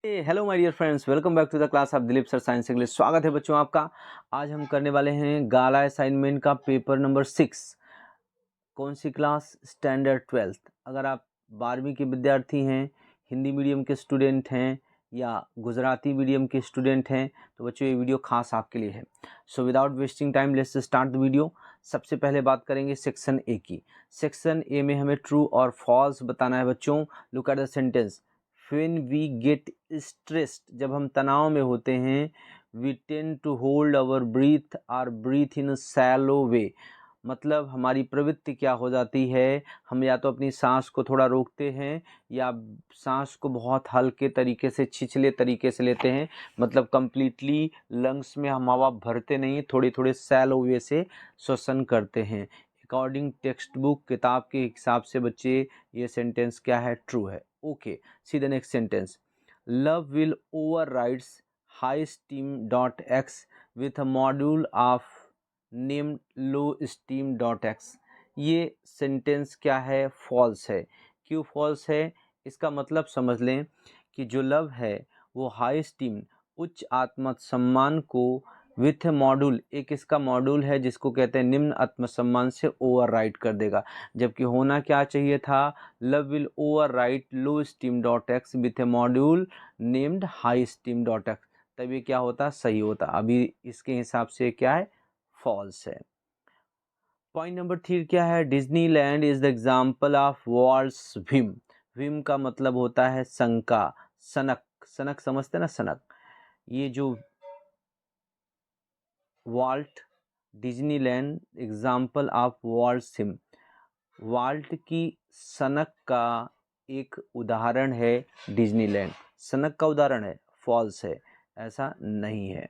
Hello my dear friends, welcome back to the class of Dilip sir science English. स्वागत है बच्चों आपका। आज हम करने वाले हैं गाला असाइनमेंट का पेपर नंबर 6। कौन सी क्लास? Standard 12th। अगर आप 12वीं के विद्यार्थी हैं, हिंदी मीडियम के स्टूडेंट हैं या गुजराती मीडियम के स्टूडेंट हैं तो बच्चों ये वीडियो खास आपके लिए है। So without wasting time let's start the video. सबसे पहले बात करेंगे सेक्शन ए की। सेक्शन ए में हमें ट्रू और फॉल्स बताना है बच्चों। Look at the sentence. When we get stressed, जब हम तनाव में होते हैं, we tend to hold our breath or breathe in a shallow way। मतलब हमारी प्रवृत्ति क्या हो जाती है, हम या तो अपनी सांस को थोड़ा रोकते हैं या सांस को बहुत हल्के तरीके से, छिछले तरीके से लेते हैं। मतलब कंप्लीटली लंग्स में हम हवा भरते नहीं, थोड़े थोड़े सैलो वे से श्वसन करते हैं। अकॉर्डिंग टेक्स्ट बुक, किताब के हिसाब से बच्चे ये सेंटेंस क्या है? ट्रू है। Okay, C the next sentence. Love will overrides high steam dot x with a module of name low steam dot x. ये सेंटेंस क्या है? फॉल्स है। क्यों फॉल्स है? इसका मतलब समझ लें कि जो लव है वो हाई स्टीम, उच्च आत्मसम्मान को विथ मॉड्यूल, एक इसका मॉड्यूल है जिसको कहते हैं निम्न आत्मसम्मान से ओवरराइड कर देगा। जबकि होना क्या चाहिए था? Love will override low steam dot x with A module named high steam dot x. तब ये क्या होता? सही होता। अभी इसके हिसाब से क्या है? फॉल्स है। पॉइंट नंबर 3 क्या है? Disneyland is the example of world's whim. Whim का मतलब होता है शंका, सनक। सनक समझते ना? सनक। ये जो Walt Disneyland example of world whim, Walt की सनक का एक उदाहरण है डिज्नीलैंड। सनक का उदाहरण है? फॉल्स है, ऐसा नहीं है।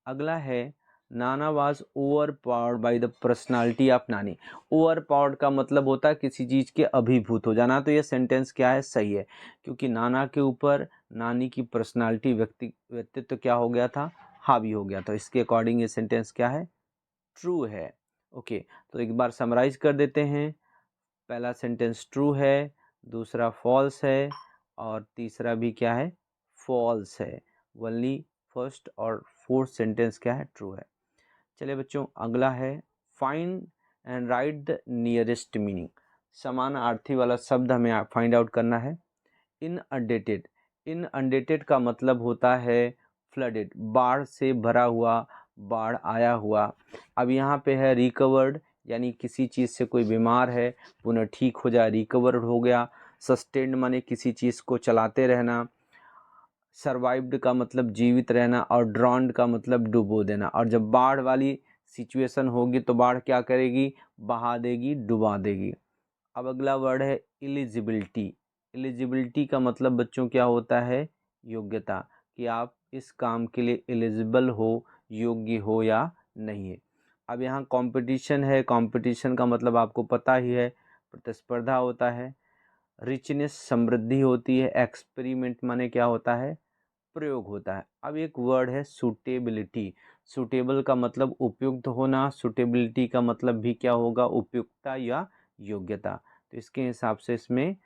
अगला है नाना was over powered by the personality of नानी। ओवर पावर्ड का मतलब होता है किसी चीज़ के अभिभूत हो जाना। तो ये सेंटेंस क्या है? सही है, क्योंकि नाना के ऊपर नानी की पर्सनालिटी, व्यक्तित्व क्या हो गया था? हावी हो गया। तो इसके अकॉर्डिंग ये सेंटेंस क्या है? ट्रू है। ओके, तो एक बार समराइज कर देते हैं। पहला सेंटेंस ट्रू है, दूसरा फॉल्स है और तीसरा भी क्या है? फॉल्स है। ओनली फर्स्ट और फोर्थ सेंटेंस क्या है? ट्रू है। चलिए बच्चों, अगला है find and write the nearest meaning. समानार्थी वाला शब्द हमें फाइंड आउट करना है। इनअंडेटेड। इनअंडेटेड का मतलब होता है फ्लडेड, बाढ़ से भरा हुआ, बाढ़ आया हुआ। अब यहाँ पे है रिकवर्ड, यानी किसी चीज़ से कोई बीमार है पुनः ठीक हो जाए, रिकवर्ड हो गया। सस्टेन्ड माने किसी चीज़ को चलाते रहना। सर्वाइव्ड का मतलब जीवित रहना और ड्रॉन्ड का मतलब डुबो देना। और जब बाढ़ वाली सिचुएशन होगी तो बाढ़ क्या करेगी? बहा देगी, डुबा देगी। अब अगला वर्ड है एलिजिबिलिटी। एलिजिबिलिटी का मतलब बच्चों क्या होता है? योग्यता, कि आप इस काम के लिए एलिजिबल हो, योग्य हो या नहीं है। अब यहाँ कंपटीशन है। कंपटीशन का मतलब आपको पता ही है, प्रतिस्पर्धा होता है। रिचनेस समृद्धि होती है। एक्सपेरिमेंट माने क्या होता है? प्रयोग होता है। अब एक वर्ड है सूटेबिलिटी। सूटेबल का मतलब उपयुक्त होना, सूटेबिलिटी का मतलब भी क्या होगा? उपयुक्तता या योग्यता। तो इसके हिसाब से इसमें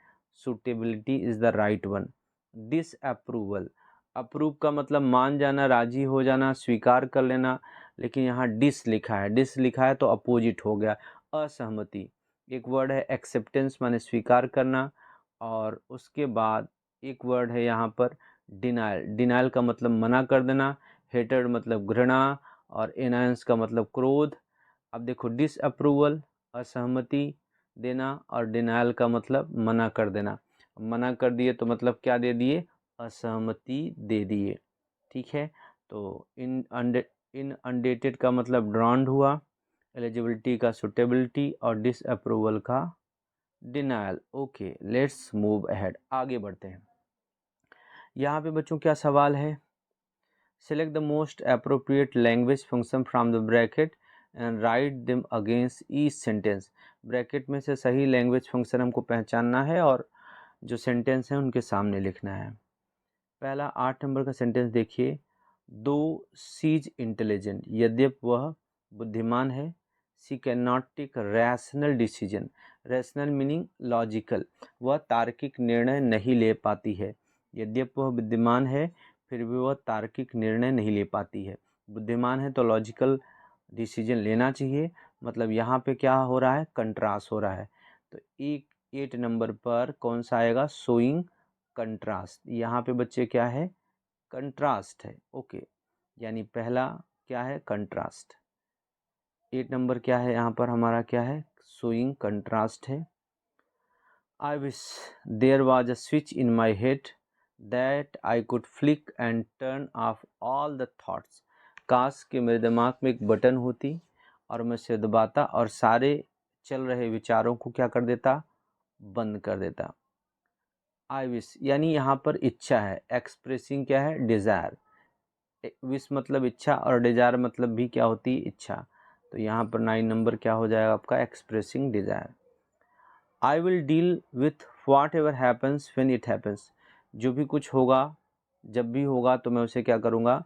suitability is the right one. Disapproval. Approve का मतलब मान जाना, राजी हो जाना, स्वीकार कर लेना। लेकिन यहाँ डिस लिखा है, डिस लिखा है तो अपोजिट हो गया, असहमति। एक वर्ड है एक्सेप्टेंस माने स्वीकार करना। और उसके बाद एक वर्ड है यहाँ पर डिनायल। डिनायल का मतलब मना कर देना। हेटेड मतलब घृणा और एनायंस का मतलब क्रोध। अब देखो, डिसअप्रूवल असहमति देना और डिनायल का मतलब मना कर देना। मना कर दिए तो मतलब क्या दे दिए? असहमति दे दिए। ठीक है, तो इन अनडेटेड का मतलब ड्रॉन्ड हुआ, एलिजिबिलिटी का सुटेबिलिटी और डिसअप्रूवल का denial. Okay, let's move ahead, आगे बढ़ते हैं। यहाँ पे बच्चों क्या सवाल है? Select the most appropriate language function from the bracket and write them against each sentence. Bracket में से सही लैंग्वेज फंक्शन हमको पहचानना है और जो सेंटेंस हैं उनके सामने लिखना है। पहला 8 नंबर का सेंटेंस देखिए। दो सी इज इंटेलिजेंट, यद्यपि वह बुद्धिमान है। She can not take rational decision. Rational meaning logical, वह तार्किक निर्णय नहीं ले पाती है। यद्यपि वह बुद्धिमान है फिर भी वह तार्किक निर्णय नहीं ले पाती है। बुद्धिमान है तो लॉजिकल डिसीजन लेना चाहिए, मतलब यहाँ पे क्या हो रहा है, कंट्रास्ट हो रहा है। तो 8 नंबर पर कौन सा आएगा, शोइंग कंट्रास्ट। यहाँ पे बच्चे क्या है, कंट्रास्ट है। ओके, यानी पहला क्या है, कंट्रास्ट। 8 नंबर क्या है यहाँ पर हमारा, क्या है, शोइंग कंट्रास्ट है। I wish there was a switch in my head that I could flick and turn off all the thoughts. काश कि मेरे दिमाग में एक बटन होती और मैं उसे दबाता और सारे चल रहे विचारों को क्या कर देता, बंद कर देता। I wish यानी यहाँ पर इच्छा है, एक्सप्रेसिंग क्या है, डिज़ायर। विश मतलब इच्छा और डिज़ायर मतलब भी क्या होती है, इच्छा। तो यहाँ पर 9 नंबर क्या हो जाएगा आपका, expressing desire. I will deal with what ever happens when it happens. जो भी कुछ होगा, जब भी होगा तो मैं उसे क्या करूँगा,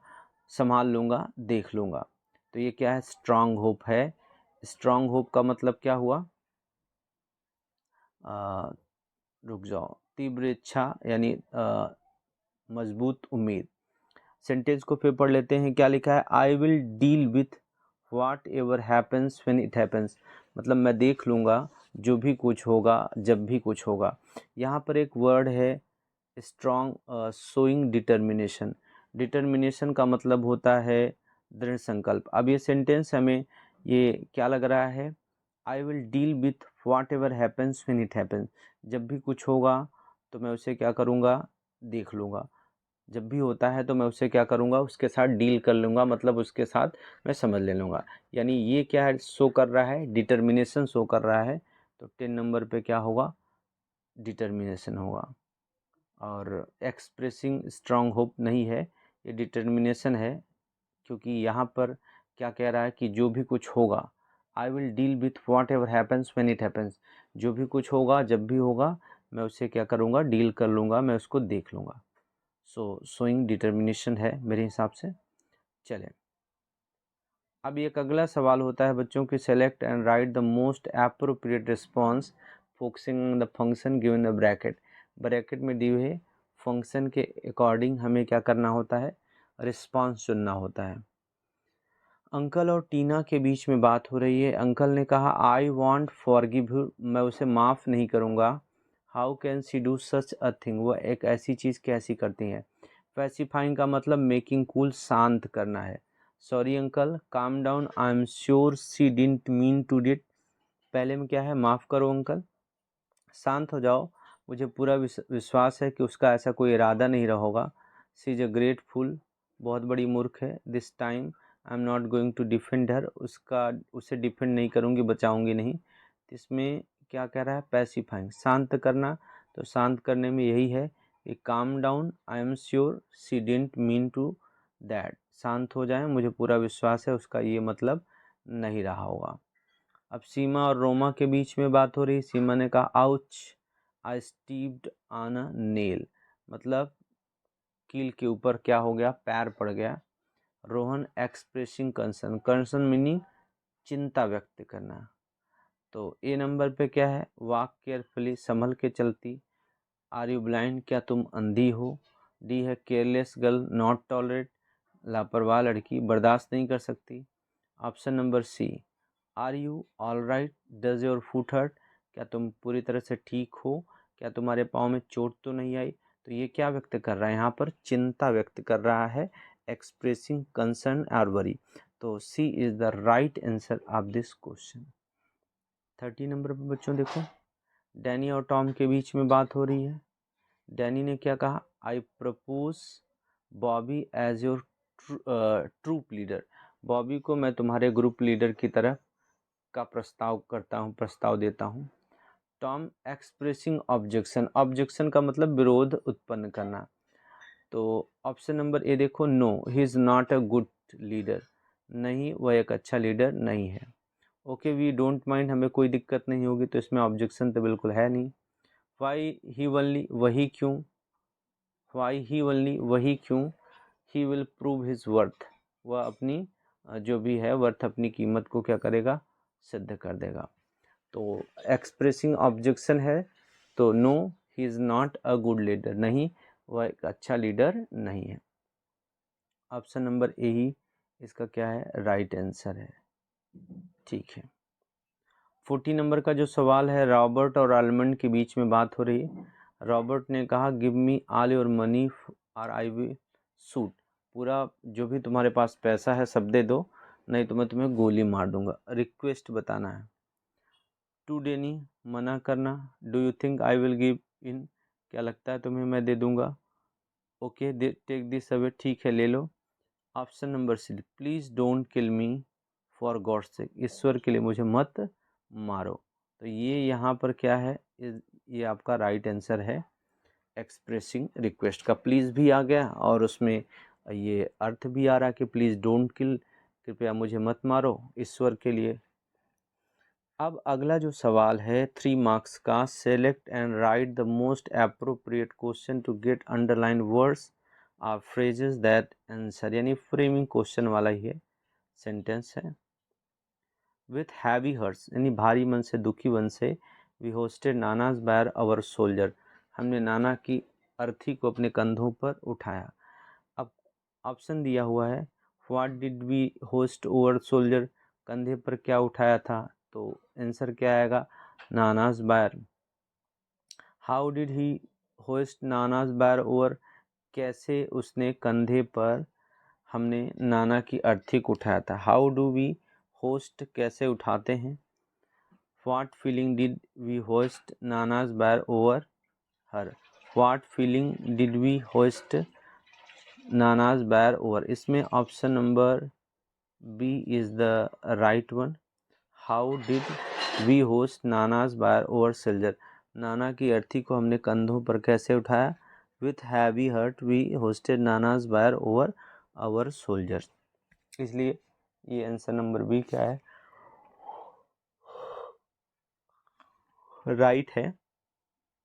संभाल लूँगा, देख लूँगा। तो ये क्या है, स्ट्रॉन्ग होप है। स्ट्रॉन्ग होप का मतलब क्या हुआ, रुक जाओ, तीव्र इच्छा यानी मजबूत उम्मीद। सेंटेंस को फिर पढ़ लेते हैं, क्या लिखा है, I will deal with what ever happens when it happens, मतलब मैं देख लूँगा जो भी कुछ होगा, जब भी कुछ होगा। यहाँ पर एक वर्ड है स्ट्रॉन्ग, शोइंग डिटर्मिनेशन। डिटर्मिनेशन का मतलब होता है दृढ़ संकल्प। अब ये सेंटेंस हमें ये क्या लग रहा है, I will deal with what ever happens when it happens, जब भी कुछ होगा तो मैं उसे क्या करूँगा, देख लूँगा। जब भी होता है तो मैं उससे क्या करूँगा, उसके साथ डील कर लूँगा, मतलब उसके साथ मैं समझ ले लूँगा। यानी ये क्या है, शो कर रहा है, डिटर्मिनेशन शो कर रहा है। तो 10 नंबर पे क्या होगा, डिटर्मिनेशन होगा। और एक्सप्रेसिंग स्ट्रॉन्ग होप नहीं है, ये डिटर्मिनेशन है, क्योंकि यहाँ पर क्या कह रहा है कि जो भी कुछ होगा, I will deal with what ever happens when it happens, जो भी कुछ होगा, जब भी होगा, मैं उससे क्या करूँगा, डील कर लूँगा, मैं उसको देख लूँगा। सो शोइंग डिटर्मिनेशन है मेरे हिसाब से। चलें, अब एक अगला सवाल होता है बच्चों की, select and write the most appropriate response focusing the function given the bracket. Bracket में दिए हुए फंक्शन के अकॉर्डिंग हमें क्या करना होता है, रिस्पॉन्स चुनना होता है। अंकल और टीना के बीच में बात हो रही है। अंकल ने कहा आई वॉन्ट फॉरगिव यू, मैं उसे माफ़ नहीं करूँगा। How can see do such a thing, वह एक ऐसी चीज़ कैसी करती हैं। पैसिफाइंग का मतलब मेकिंग कूल, शांत करना है। Sorry uncle, calm down, I am sure she didn't mean to did. पहले में क्या है, माफ़ करो अंकल, शांत हो जाओ, मुझे पूरा विश्वास है कि उसका ऐसा कोई इरादा नहीं रहा होगा। सी इज़ अ ग्रेट फूल, बहुत बड़ी मूर्ख है। This time I am not going to defend her, उसे डिफेंड नहीं करूँगी, बचाऊँगी नहीं। तो इसमें क्या कह रहा है, पैसिफाइंग, शांत करना। तो शांत करने में यही है कि calm down, I am sure she didn't mean to that, शांत हो जाएं, मुझे पूरा विश्वास है उसका ये मतलब नहीं रहा होगा। अब सीमा और रोमा के बीच में बात हो रही। सीमा ने कहा ouch, I stepped on a nail, मतलब कील के ऊपर क्या हो गया, पैर पड़ गया। Rohan expressing concern, concern meaning चिंता व्यक्त करना। तो ए नंबर पे क्या है, वॉक केयरफुली, संभल के चलती। आर यू ब्लाइंड, क्या तुम अंधी हो। डी है केयरलेस गर्ल नॉट टॉलरेट, लापरवाह लड़की बर्दाश्त नहीं कर सकती। Option number C, are you all right, does your foot hurt, क्या तुम पूरी तरह से ठीक हो, क्या तुम्हारे पाँव में चोट तो नहीं आई। तो ये क्या व्यक्त कर रहा है, यहाँ पर चिंता व्यक्त कर रहा है, एक्सप्रेसिंग कंसर्न और वरी। तो C is the right answer of this question. 30 number पर बच्चों देखो, डैनी और टॉम के बीच में बात हो रही है। डैनी ने क्या कहा, I propose Bobby as your troop leader, Bobby को मैं तुम्हारे ग्रुप लीडर की तरह का प्रस्ताव देता हूँ। टॉम एक्सप्रेसिंग ऑब्जेक्शन, ऑब्जेक्शन का मतलब विरोध उत्पन्न करना। तो ऑप्शन नंबर ए देखो, no he is not a good leader, नहीं वह एक अच्छा लीडर नहीं है। ओके, वी डोंट माइंड, हमें कोई दिक्कत नहीं होगी, तो इसमें ऑब्जेक्शन तो बिल्कुल है नहीं। वाई ही ओनली, वही क्यों, वाई ही ओनली, वही क्यों। He will prove his worth, वह अपनी जो भी है वर्थ, अपनी कीमत को क्या करेगा, सिद्ध कर देगा। तो एक्सप्रेसिंग ऑब्जेक्शन है, तो no he is not a good leader, नहीं वह एक अच्छा लीडर नहीं है। ऑप्शन नंबर ए ही इसका क्या है, राइट आंसर है। ठीक है। 40 नंबर का जो सवाल है, रॉबर्ट और आलमंड के बीच में बात हो रही है। रॉबर्ट ने कहा give me all your money और आई विल शूट, पूरा जो भी तुम्हारे पास पैसा है सब दे दो, नहीं तो मैं तुम्हें गोली मार दूंगा। रिक्वेस्ट बताना है। टू डेनी, मना करना। Do you think I will give in, क्या लगता है तुम्हें मैं दे दूंगा। ओके, टेक दिस अवे, ठीक है ले लो। Option number C, please don't kill me for God sake, ईश्वर के लिए मुझे मत मारो। तो ये यहाँ पर क्या है, ये आपका राइट आंसर है। एक्सप्रेसिंग रिक्वेस्ट का प्लीज़ भी आ गया और उसमें ये अर्थ भी आ रहा है कि प्लीज़ डोंट किल, कृपया मुझे मत मारो, ईश्वर के लिए। अब अगला जो सवाल है 3 मार्क्स का, select and write the most appropriate question to get underline words or phrases that answer, यानी फ्रेमिंग क्वेश्चन वाला ही है, सेंटेंस है। विथ हैवी हर्ट्स, यानी भारी मन से, दुखी मन से, वी होस्टेड नानाज बैर अवर सोल्जर, हमने नाना की अर्थी को अपने कंधों पर उठाया। अब ऑप्शन दिया हुआ है, what did we hoist over shoulder, कंधे पर क्या उठाया था, तो आंसर क्या आएगा, नानाज बैर। How did he host Nana's bier over, कैसे उसने कंधे पर हमने नाना की अर्थी को उठाया था। हाउ डू वी होस्ट, कैसे उठाते हैं। What feeling did we hoist Nana's bier over her, what feeling did we hoist Nana's bier over, इसमें option number B is the right one. How did we hoist Nana's bier over soldier, नाना की अर्थी को हमने कंधों पर कैसे उठाया। With heavy heart we hoisted Nana's bier over our soldiers, इसलिए ये आंसर नंबर बी क्या है, राइट है।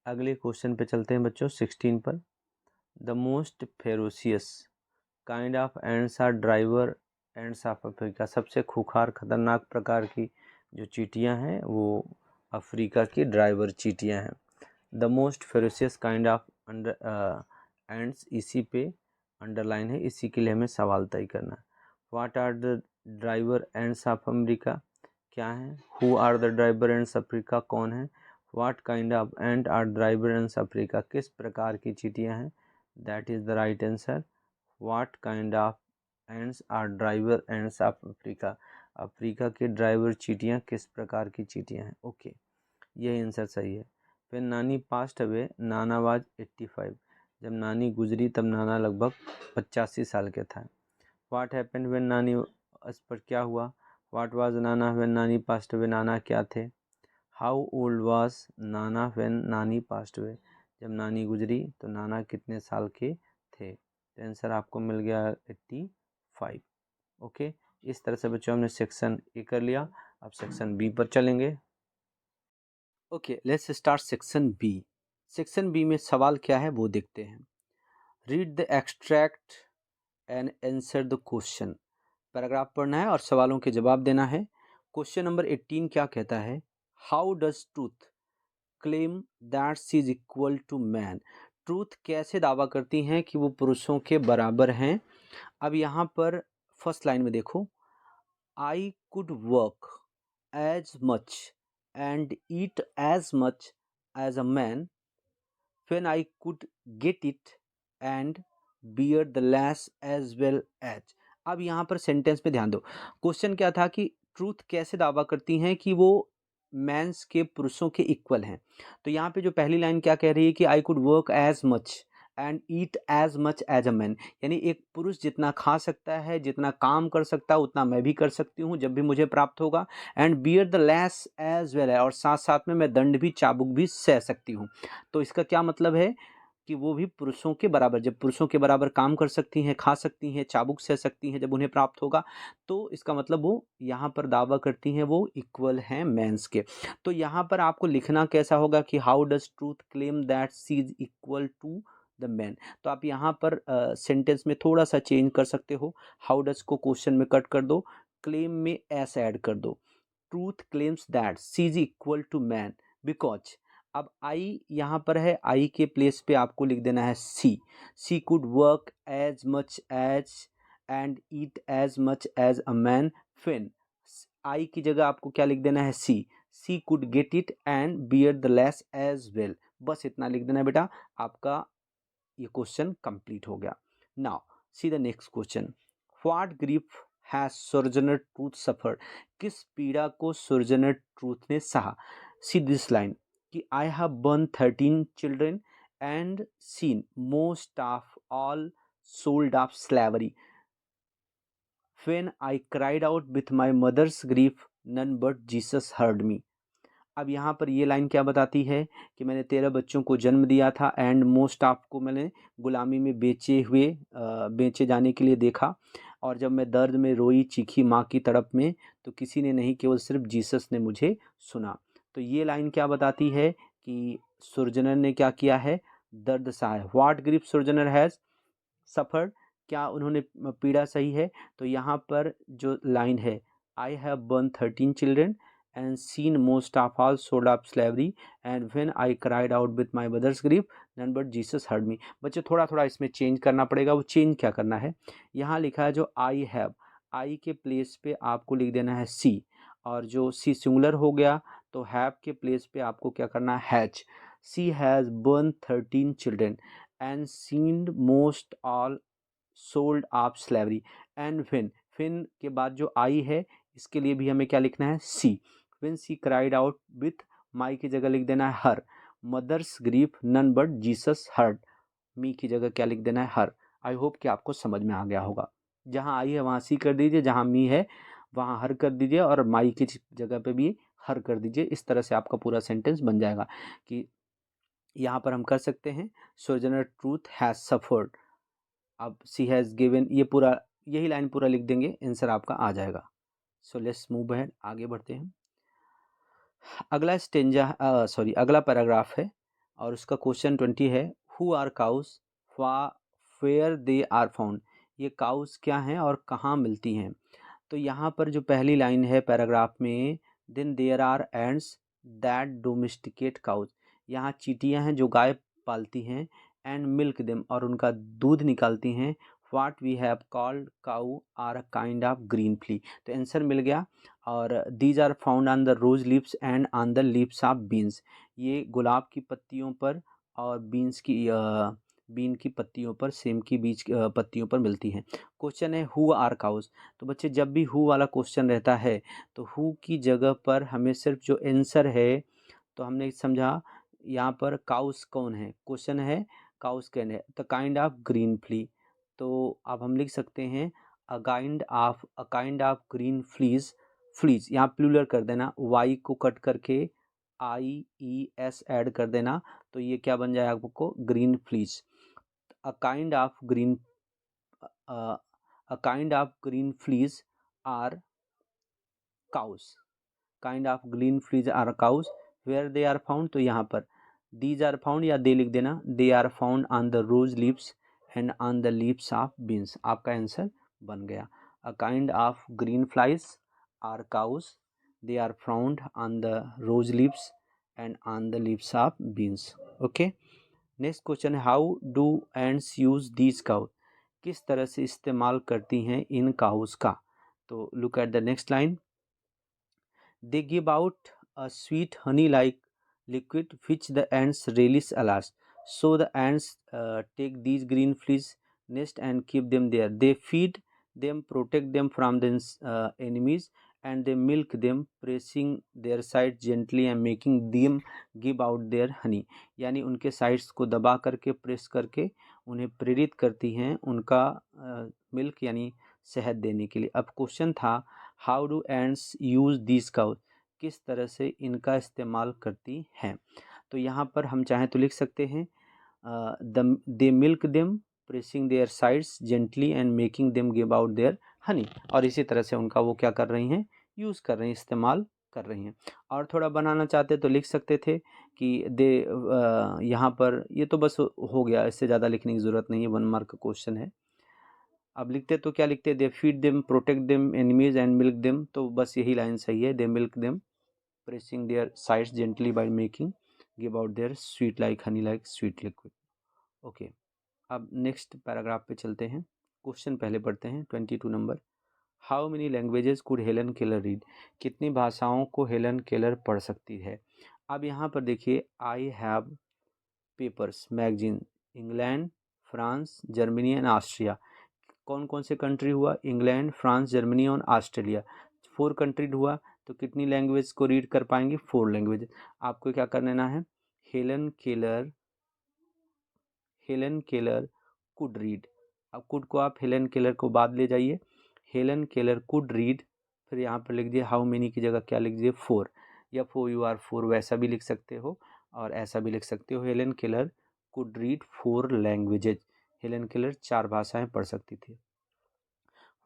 अगले क्वेश्चन पे चलते हैं बच्चों, 16 पर। The most ferocious kind of ants are driver ants of Africa, सबसे खूंखार खतरनाक प्रकार की जो चींटियां हैं वो अफ्रीका की ड्राइवर चींटियां हैं। The most ferocious kind of ends, इसी पे अंडरलाइन है, इसी के लिए हमें सवाल तय करना है। What are the driver ants of America, क्या है। Who are the driver ants Africa, कौन है। What kind of ant are driver ants Africa, किस प्रकार की चींटियां हैं, that is the right answer. What kind of ants are driver ants of Africa, Africa के ड्राइवर चींटियां किस प्रकार की चींटियां हैं। ओके, यही आंसर सही है। फिर नानी पास्ट अवे, नाना वाज 85, जब नानी गुजरी तब नाना लगभग 85 साल के था। व्हाट हैपेंड व्हेन नानी, इस पर क्या हुआ। व्हाट वाज नाना व्हेन नानी पास्ट अवे, नाना क्या थे। How old was Nana when नानी पास्ट अवे, जब नानी गुजरी तो नाना कितने साल के थे। तो आंसर आपको मिल गया 85। ओके, इस तरह से बच्चों हमने सेक्शन ए कर लिया। अब सेक्शन बी पर चलेंगे। Okay, let's start section B. Section B में सवाल क्या है वो देखते हैं। Read the extract and answer the question, paragraph पढ़ना है और सवालों के जवाब देना है। क्वेश्चन नंबर 18 क्या कहता है, how does Truth claim that she is equal to man, Truth कैसे दावा करती हैं कि वो पुरुषों के बराबर हैं। अब यहाँ पर फर्स्ट लाइन में देखो, I could work as much and eat as much as a man when I could get it and bear the less as well as। अब यहाँ पर सेंटेंस पे ध्यान दो। क्वेश्चन क्या था कि ट्रूथ कैसे दावा करती हैं कि वो मैंस के, पुरुषों के इक्वल हैं। तो यहाँ पे जो पहली लाइन क्या कह रही है कि I could work as much and eat as much as a man, यानी एक पुरुष जितना खा सकता है, जितना काम कर सकता है उतना मैं भी कर सकती हूँ जब भी मुझे प्राप्त होगा। And bear the lash as well है, और साथ साथ में मैं दंड भी, चाबुक भी सह सकती हूँ। तो इसका क्या मतलब है कि वो भी पुरुषों के बराबर, जब पुरुषों के बराबर काम कर सकती हैं, खा सकती हैं, चाबुक सह सकती हैं जब उन्हें प्राप्त होगा, तो इसका मतलब वो यहाँ पर दावा करती हैं वो इक्वल हैं मेंस के। तो यहाँ पर आपको लिखना कैसा होगा कि how does Truth claim that she is equal to the man. तो आप यहाँ पर सेंटेंस में थोड़ा सा चेंज कर सकते हो। हाउ डज को क्वेश्चन में कट कर दो, क्लेम में एस ऐड कर दो। Truth claims that she is equal to man because, अब आई यहाँ पर है, आई के प्लेस पे आपको लिख देना है she could work as much as and eat as much as a man fin. I की जगह आपको क्या लिख देना है she could get it and bear the lash as well. बस इतना लिख देना है बेटा, आपका ये क्वेश्चन कंप्लीट हो गया। Now see the next question, what grief has Sojourner Truth suffered. किस पीड़ा को सोजर्नर ट्रूथ ने सहा। सी दिस लाइन कि I have borne 13 children and seen most of all sold off slavery when I cried out with my mother's grief none but Jesus heard me. अब यहाँ पर ये लाइन क्या बताती है कि मैंने 13 बच्चों को जन्म दिया था एंड मोस्ट ऑफ को मैंने गुलामी में बेचे जाने के लिए देखा, और जब मैं दर्द में रोई चीखी माँ की तड़प में, तो किसी ने नहीं, केवल सिर्फ जीसस ने मुझे सुना। तो ये लाइन क्या बताती है कि सुरजनर ने क्या किया है, दर्द सहा है। व्हाट ग्रीफ सुरजनर हैज़ सफर्ड, क्या उन्होंने पीड़ा सही है। तो यहाँ पर जो लाइन है, I have borne 13 children and seen most of all sold off slavery and when I cried out with my mother's grief none but Jesus heard me. बच्चे थोड़ा थोड़ा इसमें चेंज करना पड़ेगा। वो चेंज क्या करना है, यहाँ लिखा है जो आई हैव, आई के प्लेस पे आपको लिख देना है सी, और जो सी सिंगुलर हो गया तो हैव के प्लेस पे आपको क्या करना है, has. She has borne 13 children and seen most all sold off slavery and fin के बाद जो आई है इसके लिए भी हमें क्या लिखना है, she. When she cried out with, my की जगह लिख देना है her, mother's grief none but Jesus heard me की जगह क्या लिख देना है, हर। आई होप कि आपको समझ में आ गया होगा। जहाँ आई है वहाँ सी कर दीजिए, जहाँ मी है वहाँ हर कर दीजिए, और माई की जगह पे भी हर कर दीजिए। इस तरह से आपका पूरा सेंटेंस बन जाएगा कि यहाँ पर हम कर सकते हैं सोजनर ट्रूथ हैज़ सफर्ड। अब सी हैज़ गिवन, ये पूरा यही लाइन पूरा लिख देंगे, आंसर आपका आ जाएगा। सो लेट्स मूव अहेड, आगे बढ़ते हैं। अगला अगला पैराग्राफ है और उसका क्वेश्चन 20 है, who are cows where they are found. ये काउस क्या हैं और कहाँ मिलती हैं। तो यहाँ पर जो पहली लाइन है पैराग्राफ में, then there are ants that domesticate cows, यहाँ चींटियाँ हैं जो गाय पालती हैं, एंड मिल्क देम, और उनका दूध निकालती हैं। What we have called cow are a kind of green flea. तो आंसर मिल गया। और these are found on the rose leaves and on the leaves of beans, ये गुलाब की पत्तियों पर और बीन की पत्तियों पर, सेम की बीज पत्तियों पर मिलती हैं। क्वेश्चन है हु आर काउज। तो बच्चे जब भी हु वाला क्वेश्चन रहता है तो हु की जगह पर हमें सिर्फ जो आंसर है, तो हमने समझा यहाँ पर काउस कौन है, क्वेश्चन है काउस कैन है, the kind of green flea. तो अब हम लिख सकते हैं a kind of green fleas यहाँ प्लूरल कर देना, वाई को कट करके IES ऐड कर देना, तो ये क्या बन जाएगा आपको, green fleas. A kind of green fleas are cows, kind of green fleas are cows, where they are found, तो यहाँ पर दीज आर फाउंड या दे लिख देना, they are found on the rose leaves and on the leaves of beans. आपका answer बन गया। A kind of green flies are cows, they are found on the rose leaves and on the leaves of beans. Okay, next question है, how do ants use these cows, किस तरह से इस्तेमाल करती हैं इन काउस का। तो look at the next line, they give out a sweet Honey like liquid which the ants relish a lot. So the ants take these green fleas nest and keep them there. They feed them, protect them from the enemies, and they milk them, pressing their sides gently and making them give out their honey. यानी उनके sides को दबा करके, press करके उन्हें प्रेरित करती हैं उनका मिल्क यानी शहद देने के लिए। अब क्वेश्चन था how do ants use this cow, किस तरह से इनका इस्तेमाल करती हैं। तो यहाँ पर हम चाहें तो लिख सकते हैं they milk them pressing their sides gently and making them give out their honey, और इसी तरह से उनका वो क्या कर रही हैं, यूज़ कर रही हैं, इस्तेमाल कर रही हैं। और थोड़ा बनाना चाहते तो लिख सकते थे कि दे यहाँ पर, ये तो बस हो गया, इससे ज़्यादा लिखने की ज़रूरत नहीं है, 1 मार्क का क्वेश्चन है। अब लिखते तो क्या लिखते, they feed them, protect them enemies and milk them, तो बस यही लाइन सही है, they milk them pressing their sides gently by making give out their sweet like honey like sweet liquid. Okay, अब नेक्स्ट पैराग्राफ पे चलते हैं। Question पहले पढ़ते हैं 22 number. How many languages could Helen Keller read? कितनी भाषाओं को हेलन केलर पढ़ सकती है? अब यहाँ पर देखिए, I have papers magazine England, France, Germany and Austria. कौन कौन से कंट्री हुआ? इंग्लैंड, फ्रांस, जर्मनी और ऑस्ट्रेलिया। 4 कंट्री हुआ, तो कितनी लैंग्वेज को रीड कर पाएंगे? 4 लैंग्वेज। आपको क्या कर लेना है? Helen Keller could read. अब कुड को आप हेलन केलर को बाद ले जाइए। हेलन केलर कुड रीड, फिर यहाँ पर लिख दिए हाउ मेनी की जगह क्या लिख दिए? 4, या 4 वैसा भी लिख सकते हो और ऐसा भी लिख सकते हो। Helen Keller could read 4 languages. Helen Keller 4 भाषाएं पढ़ सकती थी।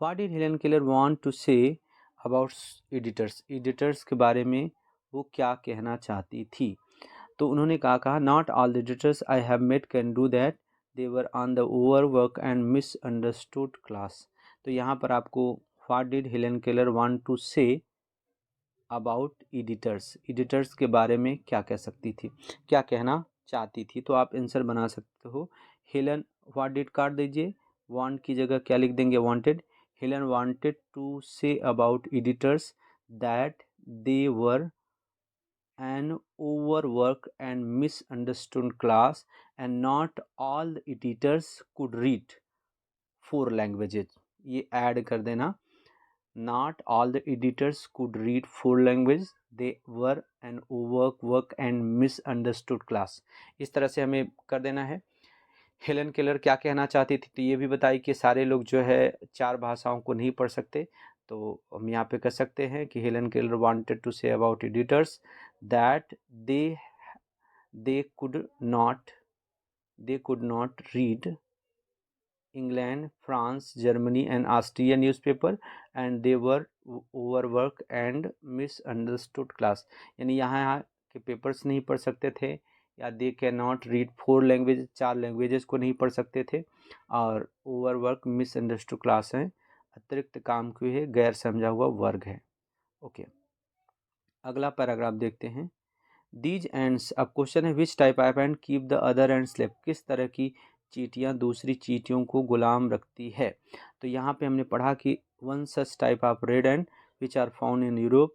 What did Helen Keller want to say about editors? Editors के बारे में वो क्या कहना चाहती थी? तो उन्होंने कहा not all the editors I have met can do that, they were on the overwork and misunderstood class. तो यहाँ पर आपको what did Helen Keller want to say about editors, editors के बारे में क्या कह सकती थी, क्या कहना चाहती थी? तो आप आंसर बना सकते हो। हेलन व्हाट डिड काट दीजिए, वांट की जगह क्या लिख देंगे? Wanted. Helen wanted to say about editors that they were an overworked and misunderstood class and not all the editors could read 4 languages। ये ऐड कर देना, not all the editors could read 4 languages, they were an overworked and misunderstood class। इस तरह से हमें कर देना है। हेलन केलर क्या कहना चाहती थी? तो ये भी बताई कि सारे लोग जो है 4 भाषाओं को नहीं पढ़ सकते। तो हम यहाँ पे कह सकते हैं कि Helen Keller wanted to say about editors that they could not read England, France, Germany and Austria newspaper and they were overworked and misunderstood class। यानी यहाँ के पेपर्स नहीं पढ़ सकते थे, या they can not read 4 language, 4 languages को नहीं पढ़ सकते थे, और ओवरवर्क मिसअंडरस्टूड क्लास है, अतिरिक्त काम किए है, गैर समझा हुआ वर्ग है। ओके, अगला पैराग्राफ देखते हैं। दीज एंड्स, अब क्वेश्चन है विच type of and keep the other and slave? किस तरह की चींटियाँ दूसरी चींटियों को गुलाम रखती है? तो यहाँ पे हमने पढ़ा कि one such type of red ant which are found in Europe,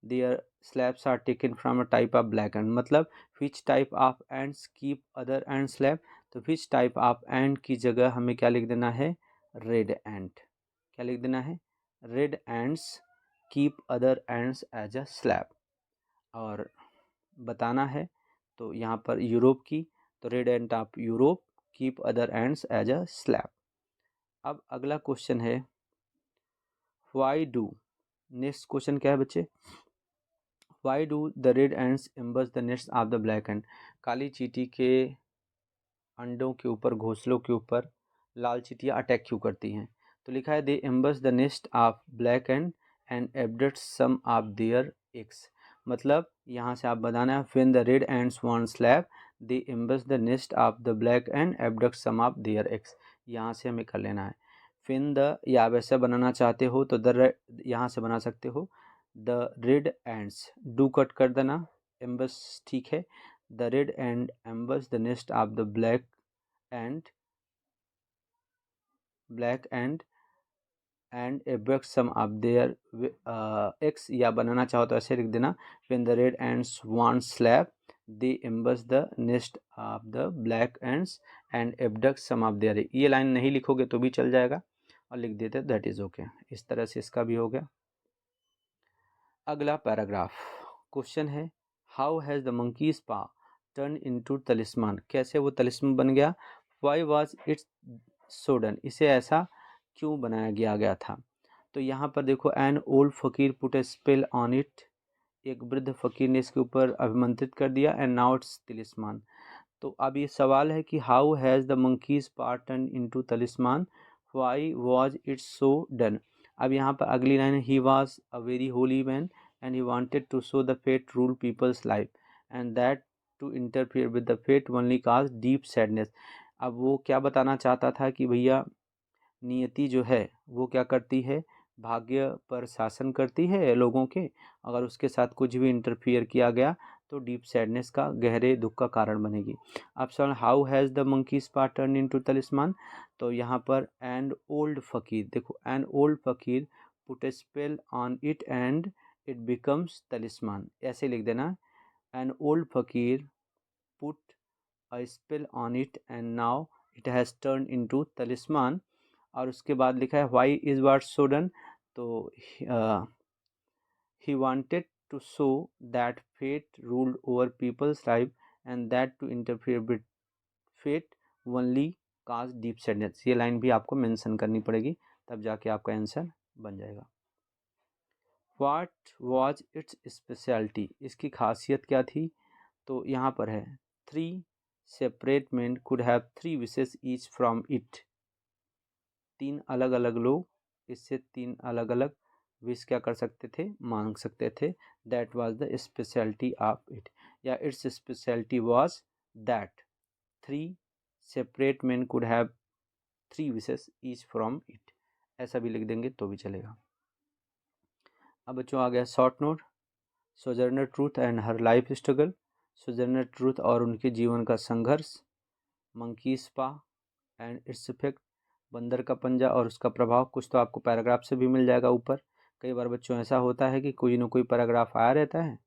their slaves are taken from a type of black ant. मतलब which type of ants keep other ant slave, तो विच टाइप ऑफ एंड की जगह हमें क्या लिख देना है? Red ant. क्या लिख देना है? Red ants keep other ants as a slave. और बताना है तो यहाँ पर यूरोप की, तो red ant of Europe keep other ants as a slave. अब अगला क्वेश्चन है व्हाई डू, नेक्स्ट क्वेश्चन क्या है बच्चे? Why do the red ants ambush the nest of the black ant? काली चींटी के अंडों के ऊपर, घोंसलों के ऊपर लाल चींटियाँ अटैक क्यों करती हैं? तो लिखा है they ambush the nest of black ant abduct some of their eggs. मतलब यहाँ से आप बताना है when the red ants want slave they ambush the nest of the black ant abduct some of their eggs. यहाँ से हमें कर लेना है व्हेन द, या आप ऐसा बनाना चाहते हो तो द, यहाँ से बना सकते हो the red ants, do cut कर देना, एम्बस ठीक है। The red ant ambush the nest of the black ant abduct some of their eggs, या बनाना चाहो तो ऐसे लिख देना when the red ants want slave they ambush the nest of the black ants and abduct some of their. ये line नहीं लिखोगे तो भी चल जाएगा, और लिख देते दैट इज ओके। इस तरह से इसका भी हो गया। अगला पैराग्राफ, क्वेश्चन है how has the monkey's paw turn into तलिस्मान? कैसे वो तलिस्मान बन गया? व्हाई वाज इट्स सोडन, इसे ऐसा क्यों बनाया गया था? तो यहाँ पर देखो N old fakir put a spell on it, एक वृद्ध फकीर ने इसके ऊपर अभिमंत्रित कर दिया, एंड नाउ इट्स तलिस्मान। तो अब ये सवाल है कि how has the monkey's paw turn into talisman, why was it so done? अब यहाँ पर अगली लाइन है he was a very holy man and he wanted to show the fate rule people's life and that to interfere with the fate only cause deep sadness. अब वो क्या बताना चाहता था कि भैया नियति जो है वो क्या करती है? भाग्य पर शासन करती है लोगों के, अगर उसके साथ कुछ भी इंटरफियर किया गया तो डीप सैडनेस का, गहरे दुख का कारण बनेगी। Option how has the monkey's paw turn into talisman, तो यहाँ पर एंड ओल्ड फकीर, देखो an old fakir put a spell on it and it becomes talisman, ऐसे लिख देना। An old fakir put a spell on it and now it has turn into talisman. और उसके बाद लिखा है why is was so done, तो he wanted to show that fate ruled over people's life and that to interfere with fate only cause deep sadness। ये line भी आपको mention करनी पड़ेगी, तब जाके आपका आंसर बन जाएगा। What was its specialty, इसकी खासियत क्या थी, तो यहाँ पर है 3 separate men could have 3 wishes each from it, 3 अलग अलग लोग इससे 3 अलग अलग विश क्या कर सकते थे, मांग सकते थे। That was the speciality of it, या its speciality was that 3 separate man could have 3 wishes each from it, ऐसा भी लिख देंगे तो भी चलेगा। अब बच्चों आ गया short note, Sojourner Truth and her life struggle, Sojourner Truth और उनके जीवन का संघर्ष, monkey's paw and its effect, बंदर का पंजा और उसका प्रभाव। कुछ तो आपको पैराग्राफ से भी मिल जाएगा ऊपर, कई बार बच्चों ऐसा होता है कि कोई ना कोई पैराग्राफ आया रहता है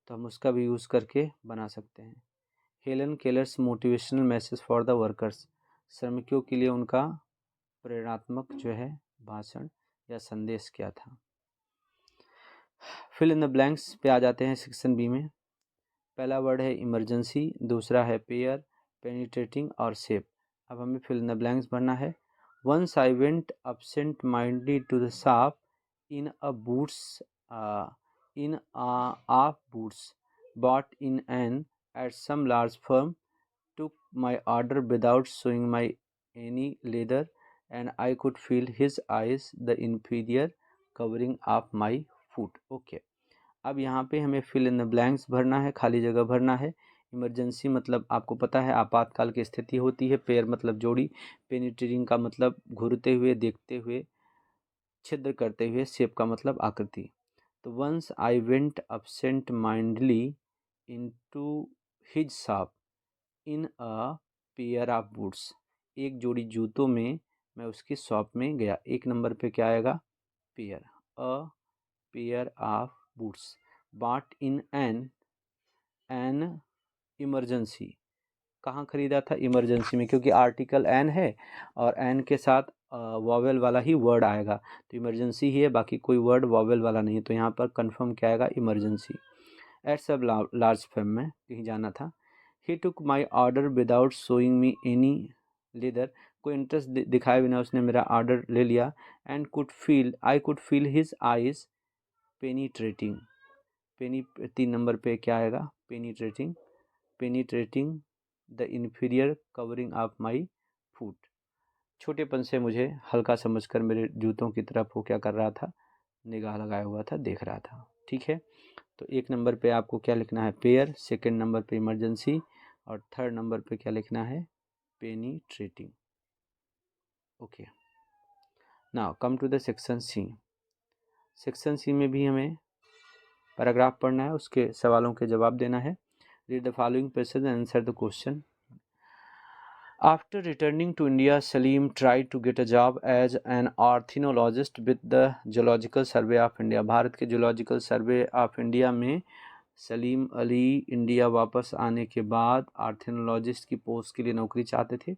तो हम उसका भी यूज़ करके बना सकते हैं। Helen Keller's motivational message for the workers, श्रमिकों के लिए उनका प्रेरणात्मक जो है भाषण या संदेश क्या था। फिल इन द ब्लैंक्स पे आ जाते हैं सेक्शन बी में। पहला वर्ड है इमरजेंसी, दूसरा है पेयर, पेनिट्रेटिंग और सेफ। अब हमें फिल इन द ब्लैंक्स भरना है। Once I went absent mindedly to the shop in a boots in a of boots bought in an at some large firm, took my order without showing my any leather and I could feel his eyes the inferior covering of my foot। Okay, अब यहाँ पे हमें fill in the blanks भरना है, खाली जगह भरना है। इमरजेंसी मतलब आपको पता है आपातकाल की स्थिति होती है। पेयर मतलब जोड़ी, पेनिट्रेटिंग का मतलब घूरते हुए, देखते हुए, छिद्र करते हुए, शेप का मतलब आकृति। तो once I went absent mindedly into his shop in a pair of boots, एक जोड़ी जूतों में मैं उसकी शॉप में गया। एक नंबर पे क्या आएगा, pair, a pair of boots, bought in an emergency, कहाँ खरीदा था, इमरजेंसी में, क्योंकि आर्टिकल एन है और एन के साथ वॉवेल वाला ही वर्ड आएगा, तो इमरजेंसी ही है, बाकी कोई वर्ड वॉवेल वाला नहीं है, तो यहाँ पर कंफर्म क्या आएगा, इमरजेंसी। एट सब लार्ज फर्म में कहीं जाना था। He took my order without showing me any leather, कोई इंटरेस्ट दिखाए बिना उसने मेरा ऑर्डर ले लिया। And I could feel his eyes penetrating, 3 number पे क्या आएगा, penetrating, penetrating the inferior covering of my foot, छोटेपन से मुझे हल्का समझकर मेरे जूतों की तरफ वो क्या कर रहा था, निगाह लगाया हुआ था, देख रहा था। ठीक है, तो 1 नंबर पे आपको क्या लिखना है, पेयर, सेकंड नंबर पे इमरजेंसी और थर्ड नंबर पे क्या लिखना है, penetrating. Okay, now come to the section C. Section C में भी हमें पैराग्राफ पढ़ना है, उसके सवालों के जवाब देना है। Read the following passage and answer the question. After returning to India, Salim tried to get a job as an ornithologist with the Zoological Survey of India। Bharat के Zoological Survey of India में Salim Ali India वापस आने के बाद ornithologist की post के लिए नौकरी चाहते थे,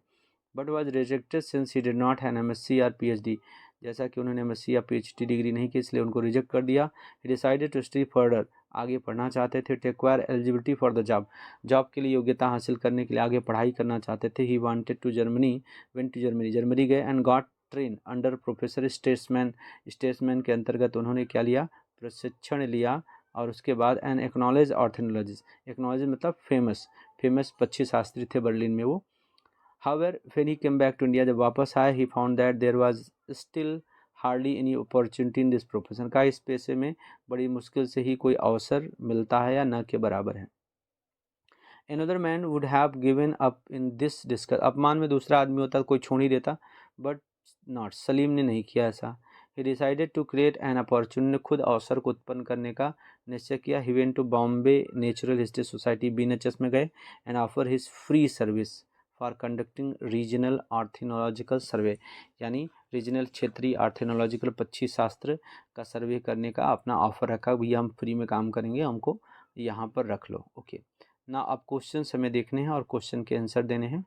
but was rejected since he did not have MSc और पीएचडी, जैसा कि उन्होंने एमएससी या पीएचडी डिग्री नहीं की इसलिए उनको रिजेक्ट कर दिया। He decided to study further, आगे पढ़ना चाहते थे। To acquire eligibility for the job, job के लिए योग्यता हासिल करने के लिए आगे पढ़ाई करना चाहते थे। He wanted to Germany, went to Germany, Germany गए and got train under professor Stresemann, Stresemann के अंतर्गत उन्होंने क्या लिया, प्रशिक्षण लिया। और उसके बाद एन एक्नॉलेज ऑर्थोलॉजिस्ट, एक्नॉलेज मतलब फेमस, फेमस पक्षी शास्त्री थे बर्लिन में वो। However, when he came back to India, जब वापस आए, he found that there was still hardly any opportunity in this profession, का इस पेशे में बड़ी मुश्किल से ही कोई अवसर मिलता है या न के बराबर है। Another man would have given up in this discuss, अपमान में दूसरा आदमी होता कोई छोड़ ही देता, but not, सलीम ने नहीं किया ऐसा। He decided to create an opportunity, खुद अवसर को उत्पन्न करने का निश्चय किया। He went to Bombay natural history society BNHS में गए and offer his free service for conducting regional ornithological survey, यानी रीजनल क्षेत्रीय आर्थेनोलॉजिकल पक्षी शास्त्र का सर्वे करने का अपना ऑफर रखा, भैया हम फ्री में काम करेंगे, हमको यहाँ पर रख लो। ओके, ना अब क्वेश्चन हमें देखने हैं और क्वेश्चन के आंसर देने हैं।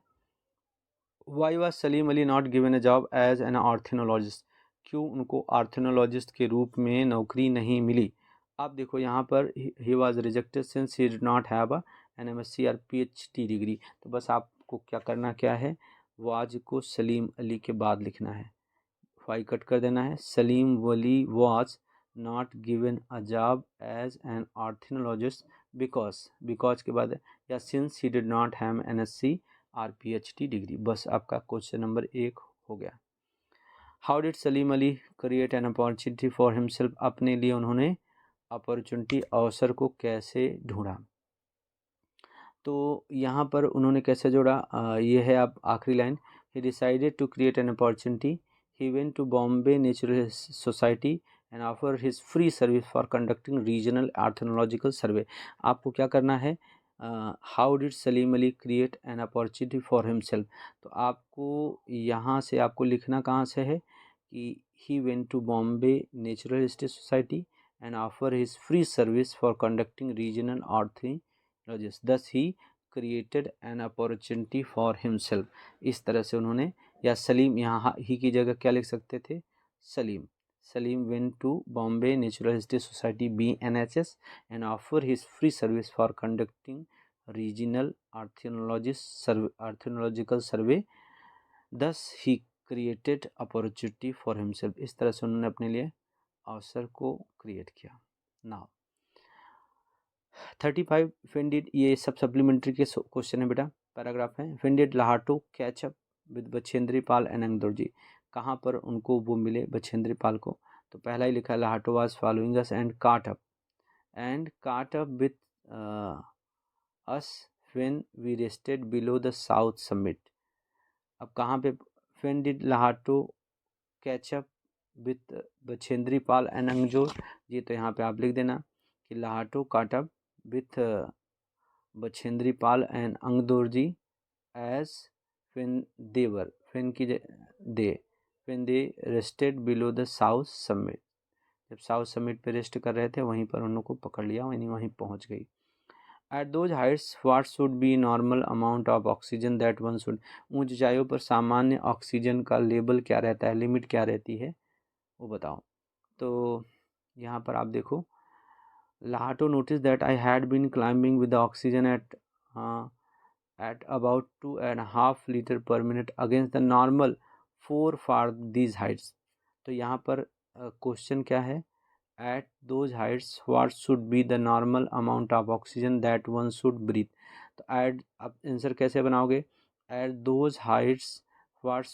Why was Salim Ali not given a job as an ornithologist, क्यों उनको आर्थेनोलॉजिस्ट के रूप में नौकरी नहीं मिली। आप देखो यहाँ पर he was rejected since he did not have an MSc और PhD डिग्री। तो बस आपको क्या करना क्या है, वाज को सलीम अली के बाद लिखना है, वाई कट कर देना है। Salim Ali was not given a job as an ornithologist because के बाद या since he did not have NSc और PhD डिग्री। बस आपका क्वेश्चन नंबर 1 हो गया। How did Salim Ali create an opportunity for himself, अपने लिए उन्होंने अपॉर्चुनिटी अवसर को कैसे ढूंढा। तो यहाँ पर उन्होंने कैसे जोड़ा, ये है आप आखिरी line, he decided to create an opportunity, he went to Bombay natural society and offer his free service for conducting regional ornithological survey. आपको क्या करना है, how did Salim Ali create an opportunity for himself, तो आपको यहाँ से आपको लिखना कहाँ से है कि he went to Bombay natural history society and offer his free service for conducting regional ornithologist, thus he created an opportunity for himself. इस तरह से उन्होंने, या सलीम, यहाँ ही की जगह क्या लिख सकते थे, Salim went to Bombay natural history society BNHS and offer his free service for conducting regional archaeological survey, thus he created opportunity for himself। इस तरह से उन्होंने अपने लिए अवसर को क्रिएट किया। नाउ 35 when did, ये सब सप्लीमेंट्री के क्वेश्चन है बेटा, पैराग्राफ है। when did Lhatoo catch up with Bachendri Pal and Angdorjee, कहाँ पर उनको वो मिले बछेंद्री पाल को। तो पहला ही लिखा है, Lhatoo was following us and caught up with us when we rested below the south summit. अब कहाँ पे, when did Lhatoo catch up with Bachendri Pal and Angdorjee, ये तो यहाँ पे आप लिख देना कि Lhatoo caught up with Bachendri Pal and Angdorjee as when they rested below the south summit, जब साउथ समिट पे रेस्ट कर रहे थे वहीं पर उनको पकड़ लिया, वहीं पहुंच गई। At those Heights what should be normal amount of oxygen that one should, ऊंच ऊंचाइयों पर सामान्य ऑक्सीजन का लेवल क्या रहता है, लिमिट क्या रहती है वो बताओ। तो यहाँ पर आप देखो, Lahato noticed that I had been climbing with the oxygen at about 2.5 liter per minute against the normal 4 for these heights। तो यहाँ पर क्वेश्चन क्या है, at those heights what should be the normal amount of oxygen that one should breathe। तो at, आप answer कैसे बनाओगे, at those heights what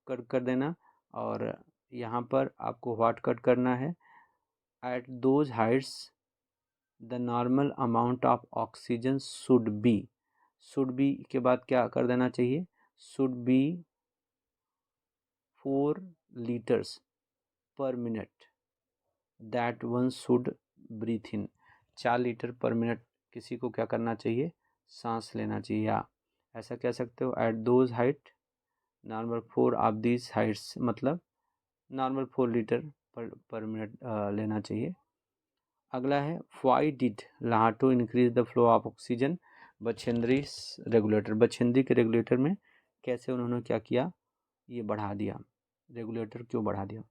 cut कर देना, और यहाँ पर आपको what कट करना है, at those heights the normal amount of oxygen should be के बाद क्या कर देना चाहिए, should be 4 litres per minute that one should breathe in, 4 litre per minute किसी को क्या करना चाहिए, सांस लेना चाहिए। या ऐसा कह सकते हो, at those height normal 4 of these heights, मतलब नॉर्मल 4 लीटर पर मिनट लेना चाहिए। अगला है, why did Lhatoo increase the flow of oxygen Bachendri regulator, Bachendri के रेगुलेटर में कैसे उन्होंने क्या किया, ये बढ़ा दिया, रेगुलेटर क्यों बढ़ा दिया।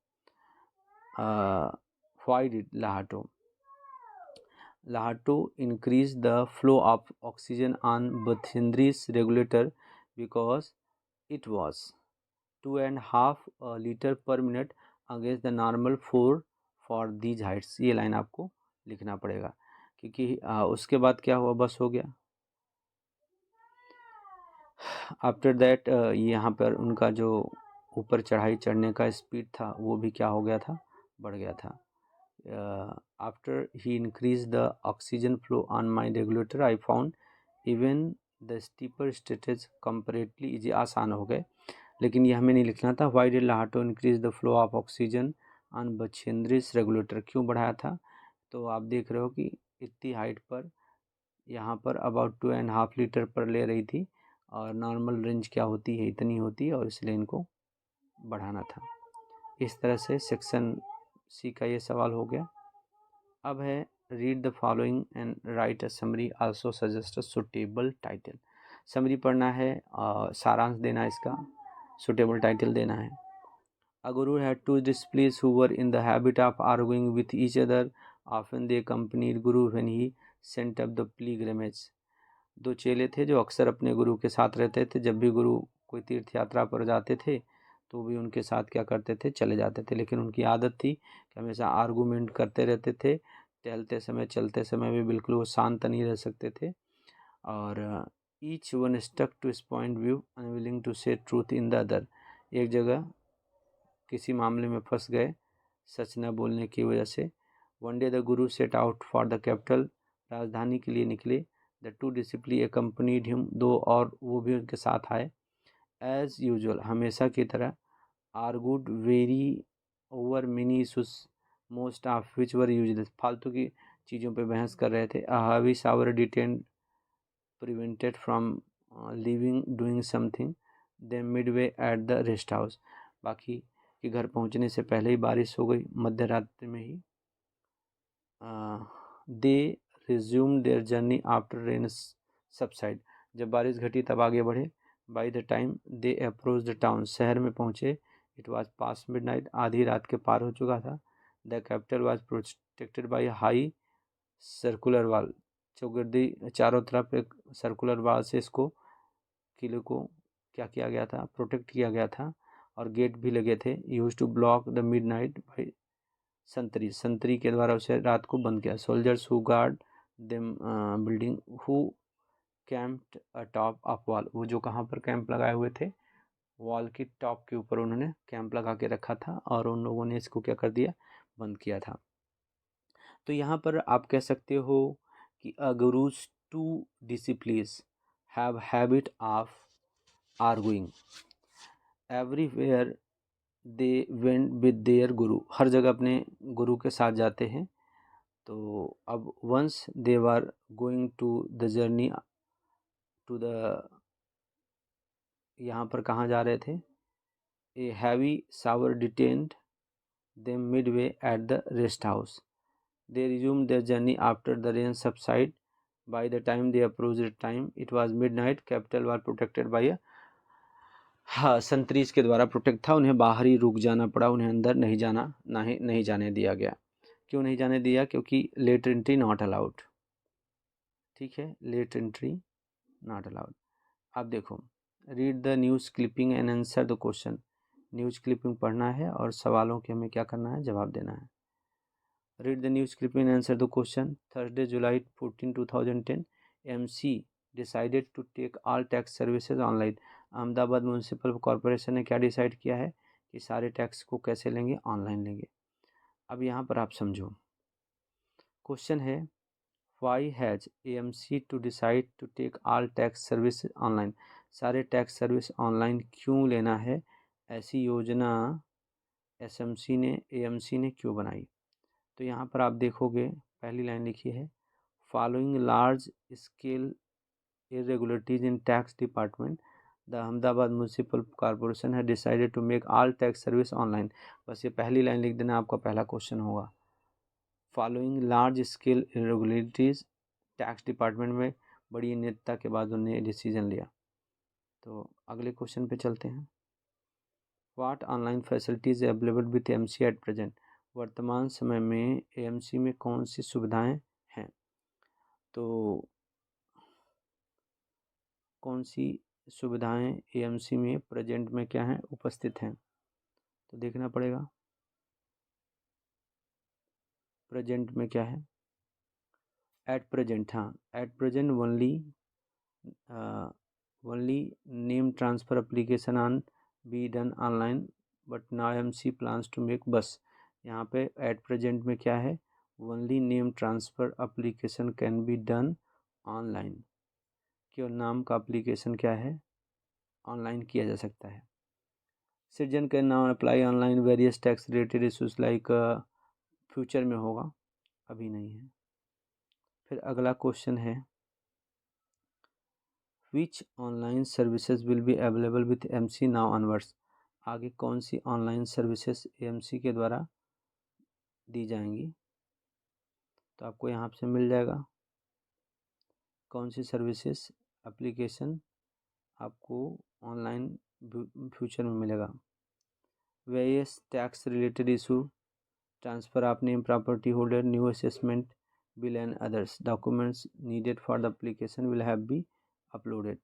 Why did Lhatoo increase the flow of oxygen on Bachendri's regulator because it was 2.5 litre per minute against the normal 4 for these heights. ये लाइन आपको लिखना पड़ेगा, क्योंकि उसके बाद क्या हुआ, बस हो गया। आफ्टर दैट यहाँ पर उनका जो ऊपर चढ़ाई चढ़ने का स्पीड था वो भी क्या हो गया था, बढ़ गया था। After he increase the oxygen flow on my regulator I found even the steeper stretches comparatively easy, आसान हो गए, लेकिन ये हमें नहीं लिखना था। Why did Lhatoo increase the flow of oxygen on Bachendri's regulator. क्यों बढ़ाया था? तो आप देख रहे हो कि इतनी हाइट पर यहाँ पर अबाउट 2.5 लीटर पर ले रही थी और नॉर्मल रेंज क्या होती है, इतनी होती है, और इसलिए इनको बढ़ाना था। इस तरह से सेक्शन सी का ये सवाल हो गया। अब है read the following and right a summary, also suggest a suitable title. Summary पढ़ना है, सारांश देना है, इसका सुटेबल टाइटल देना है। A guru had two disciples who were in the habit of arguing with each other. Often they accompanied Guru when he sent up the pilgrimage. दो चेले थे जो अक्सर अपने गुरु के साथ रहते थे। जब भी गुरु कोई तीर्थ यात्रा पर जाते थे तो भी उनके साथ क्या करते थे, चले जाते थे। लेकिन उनकी आदत थी कि हमेशा आर्गूमेंट करते रहते थे। टहलते समय, चलते समय भी बिल्कुल वो शांत नहीं रह सकते थे। और each one stuck to his point view unwilling to see truth in the other. एक जगह किसी मामले में फंस गए सच न बोलने की वजह से। One day the guru set out for the capital. राजधानी के लिए निकले। The two disciples accompanied him. दो और वो भी उनके साथ आए। एज यूजुअल, हमेशा की तरह। Argued very over mini issues, most of which were useless. फालतू की चीज़ों पे बहस कर रहे थे। A heavy shower detain prevented from living doing something then midway at the rest house. बाकी कि घर पहुंचने से पहले ही बारिश हो गई, मध्य रात्रि में ही। They resume their journey after rain subside. जब बारिश घटी तब आगे बढ़े। By the time they approach the town, शहर में पहुंचे। इट वॉज पास मिडनाइट, आधी रात के पार हो चुका था। The capital was protected by high circular वाल। चौगिर्दी चारों तरफ एक सर्कुलर वाल से इसको, किले को क्या किया गया था, प्रोटेक्ट किया गया था। और गेट भी लगे थे। Use to block the midnight by sentry, संतरी के द्वारा उसे रात को बंद किया। Soldiers who guard them building who camped atop of wall. वो जो कहाँ पर कैंप लगाए हुए थे, वॉल की टॉप के ऊपर उन्होंने कैंप लगा के रखा था और उन लोगों ने इसको क्या कर दिया, बंद किया था। तो यहाँ पर आप कह सकते हो कि a gurus two disciples have habit of arguing everywhere they went with their guru. हर जगह अपने गुरु के साथ जाते हैं। तो अब once they were going to the journey to the, यहाँ पर कहाँ जा रहे थे, a heavy shower detained them midway at the rest house. They resume their journey after the rain subside. By the time they approach the time it was midnight. Capital were protected by a, हाँ, sentries के द्वारा protect था। उन्हें बाहर ही रुक जाना पड़ा, उन्हें अंदर नहीं जाना, नहीं जाने दिया गया। क्यों नहीं जाने दिया? क्योंकि लेट एंट्री नॉट अलाउड। ठीक है, लेट एंट्री नॉट अलाउड। अब देखो, read the news clipping and answer the question. News clipping पढ़ना है और सवालों के हमें क्या करना है, जवाब देना है। Read the news clipping and answer the question. Thursday July 14, 2010 MC decided to take all tax services online. Ahmedabad municipal corporation ने क्या डिसाइड किया है कि सारे टैक्स को कैसे लेंगे, ऑनलाइन लेंगे। अब यहाँ पर आप समझो, क्वेश्चन है why has AMC to decide to take all tax service online. सारे टैक्स सर्विस ऑनलाइन क्यों लेना है, ऐसी योजना SMC ने, AMC ने क्यों बनाई? तो यहाँ पर आप देखोगे, पहली लाइन लिखी है, following large scale irregularities in tax department, the Ahmedabad Municipal Corporation has decided to make all tax service online। बस ये पहली लाइन लिख देना, आपका पहला क्वेश्चन होगा। Following large scale irregularities, tax department में बड़ी अनियमितता के बाद उन्होंने डिसीजन लिया। तो अगले क्वेश्चन पे चलते हैं। What online facilities available with AMC at present. वर्तमान समय में AMC में कौन सी सुविधाएं हैं? तो कौन सी सुविधाएं AMC में प्रेजेंट में क्या हैं, उपस्थित हैं? तो देखना पड़ेगा प्रेजेंट में क्या है। एट प्रेजेंट, हाँ, at present only name transfer application on be done online but now AMC plans to make. बस यहाँ पे एट प्रेजेंट में क्या है, only name transfer application can be done online. केवल नाम का एप्लीकेशन क्या है, ऑनलाइन किया जा सकता है। Citizen can now apply online various tax related issues like, future में होगा, अभी नहीं है। फिर अगला क्वेश्चन है, which online services will be available with MC now onwards. आगे कौन सी ऑनलाइन सर्विसेज एमसी के द्वारा दी जाएंगी, तो आपको यहाँ से मिल जाएगा कौन सी सर्विसेज एप्लीकेशन आपको ऑनलाइन फ्यूचर में मिलेगा। Various tax related issue, transfer of name property holder, new assessment bill and others documents needed for the application will have be uploaded.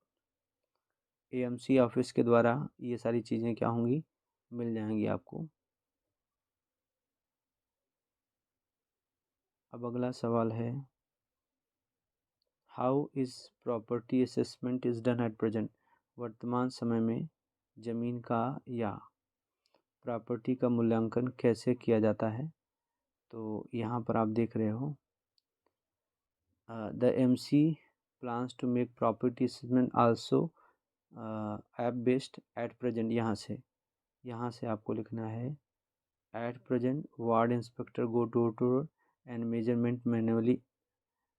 AMC office के द्वारा ये सारी चीज़ें क्या होंगी, मिल जाएंगी आपको। अब अगला सवाल है, how is property assessment is done at present. वर्तमान समय में ज़मीन का या प्रॉपर्टी का मूल्यांकन कैसे किया जाता है। तो यहाँ पर आप देख रहे हो, the MC plans to make property assessment also app based at present. यहाँ से आपको लिखना है, at present ward inspector go door to door and measurement manually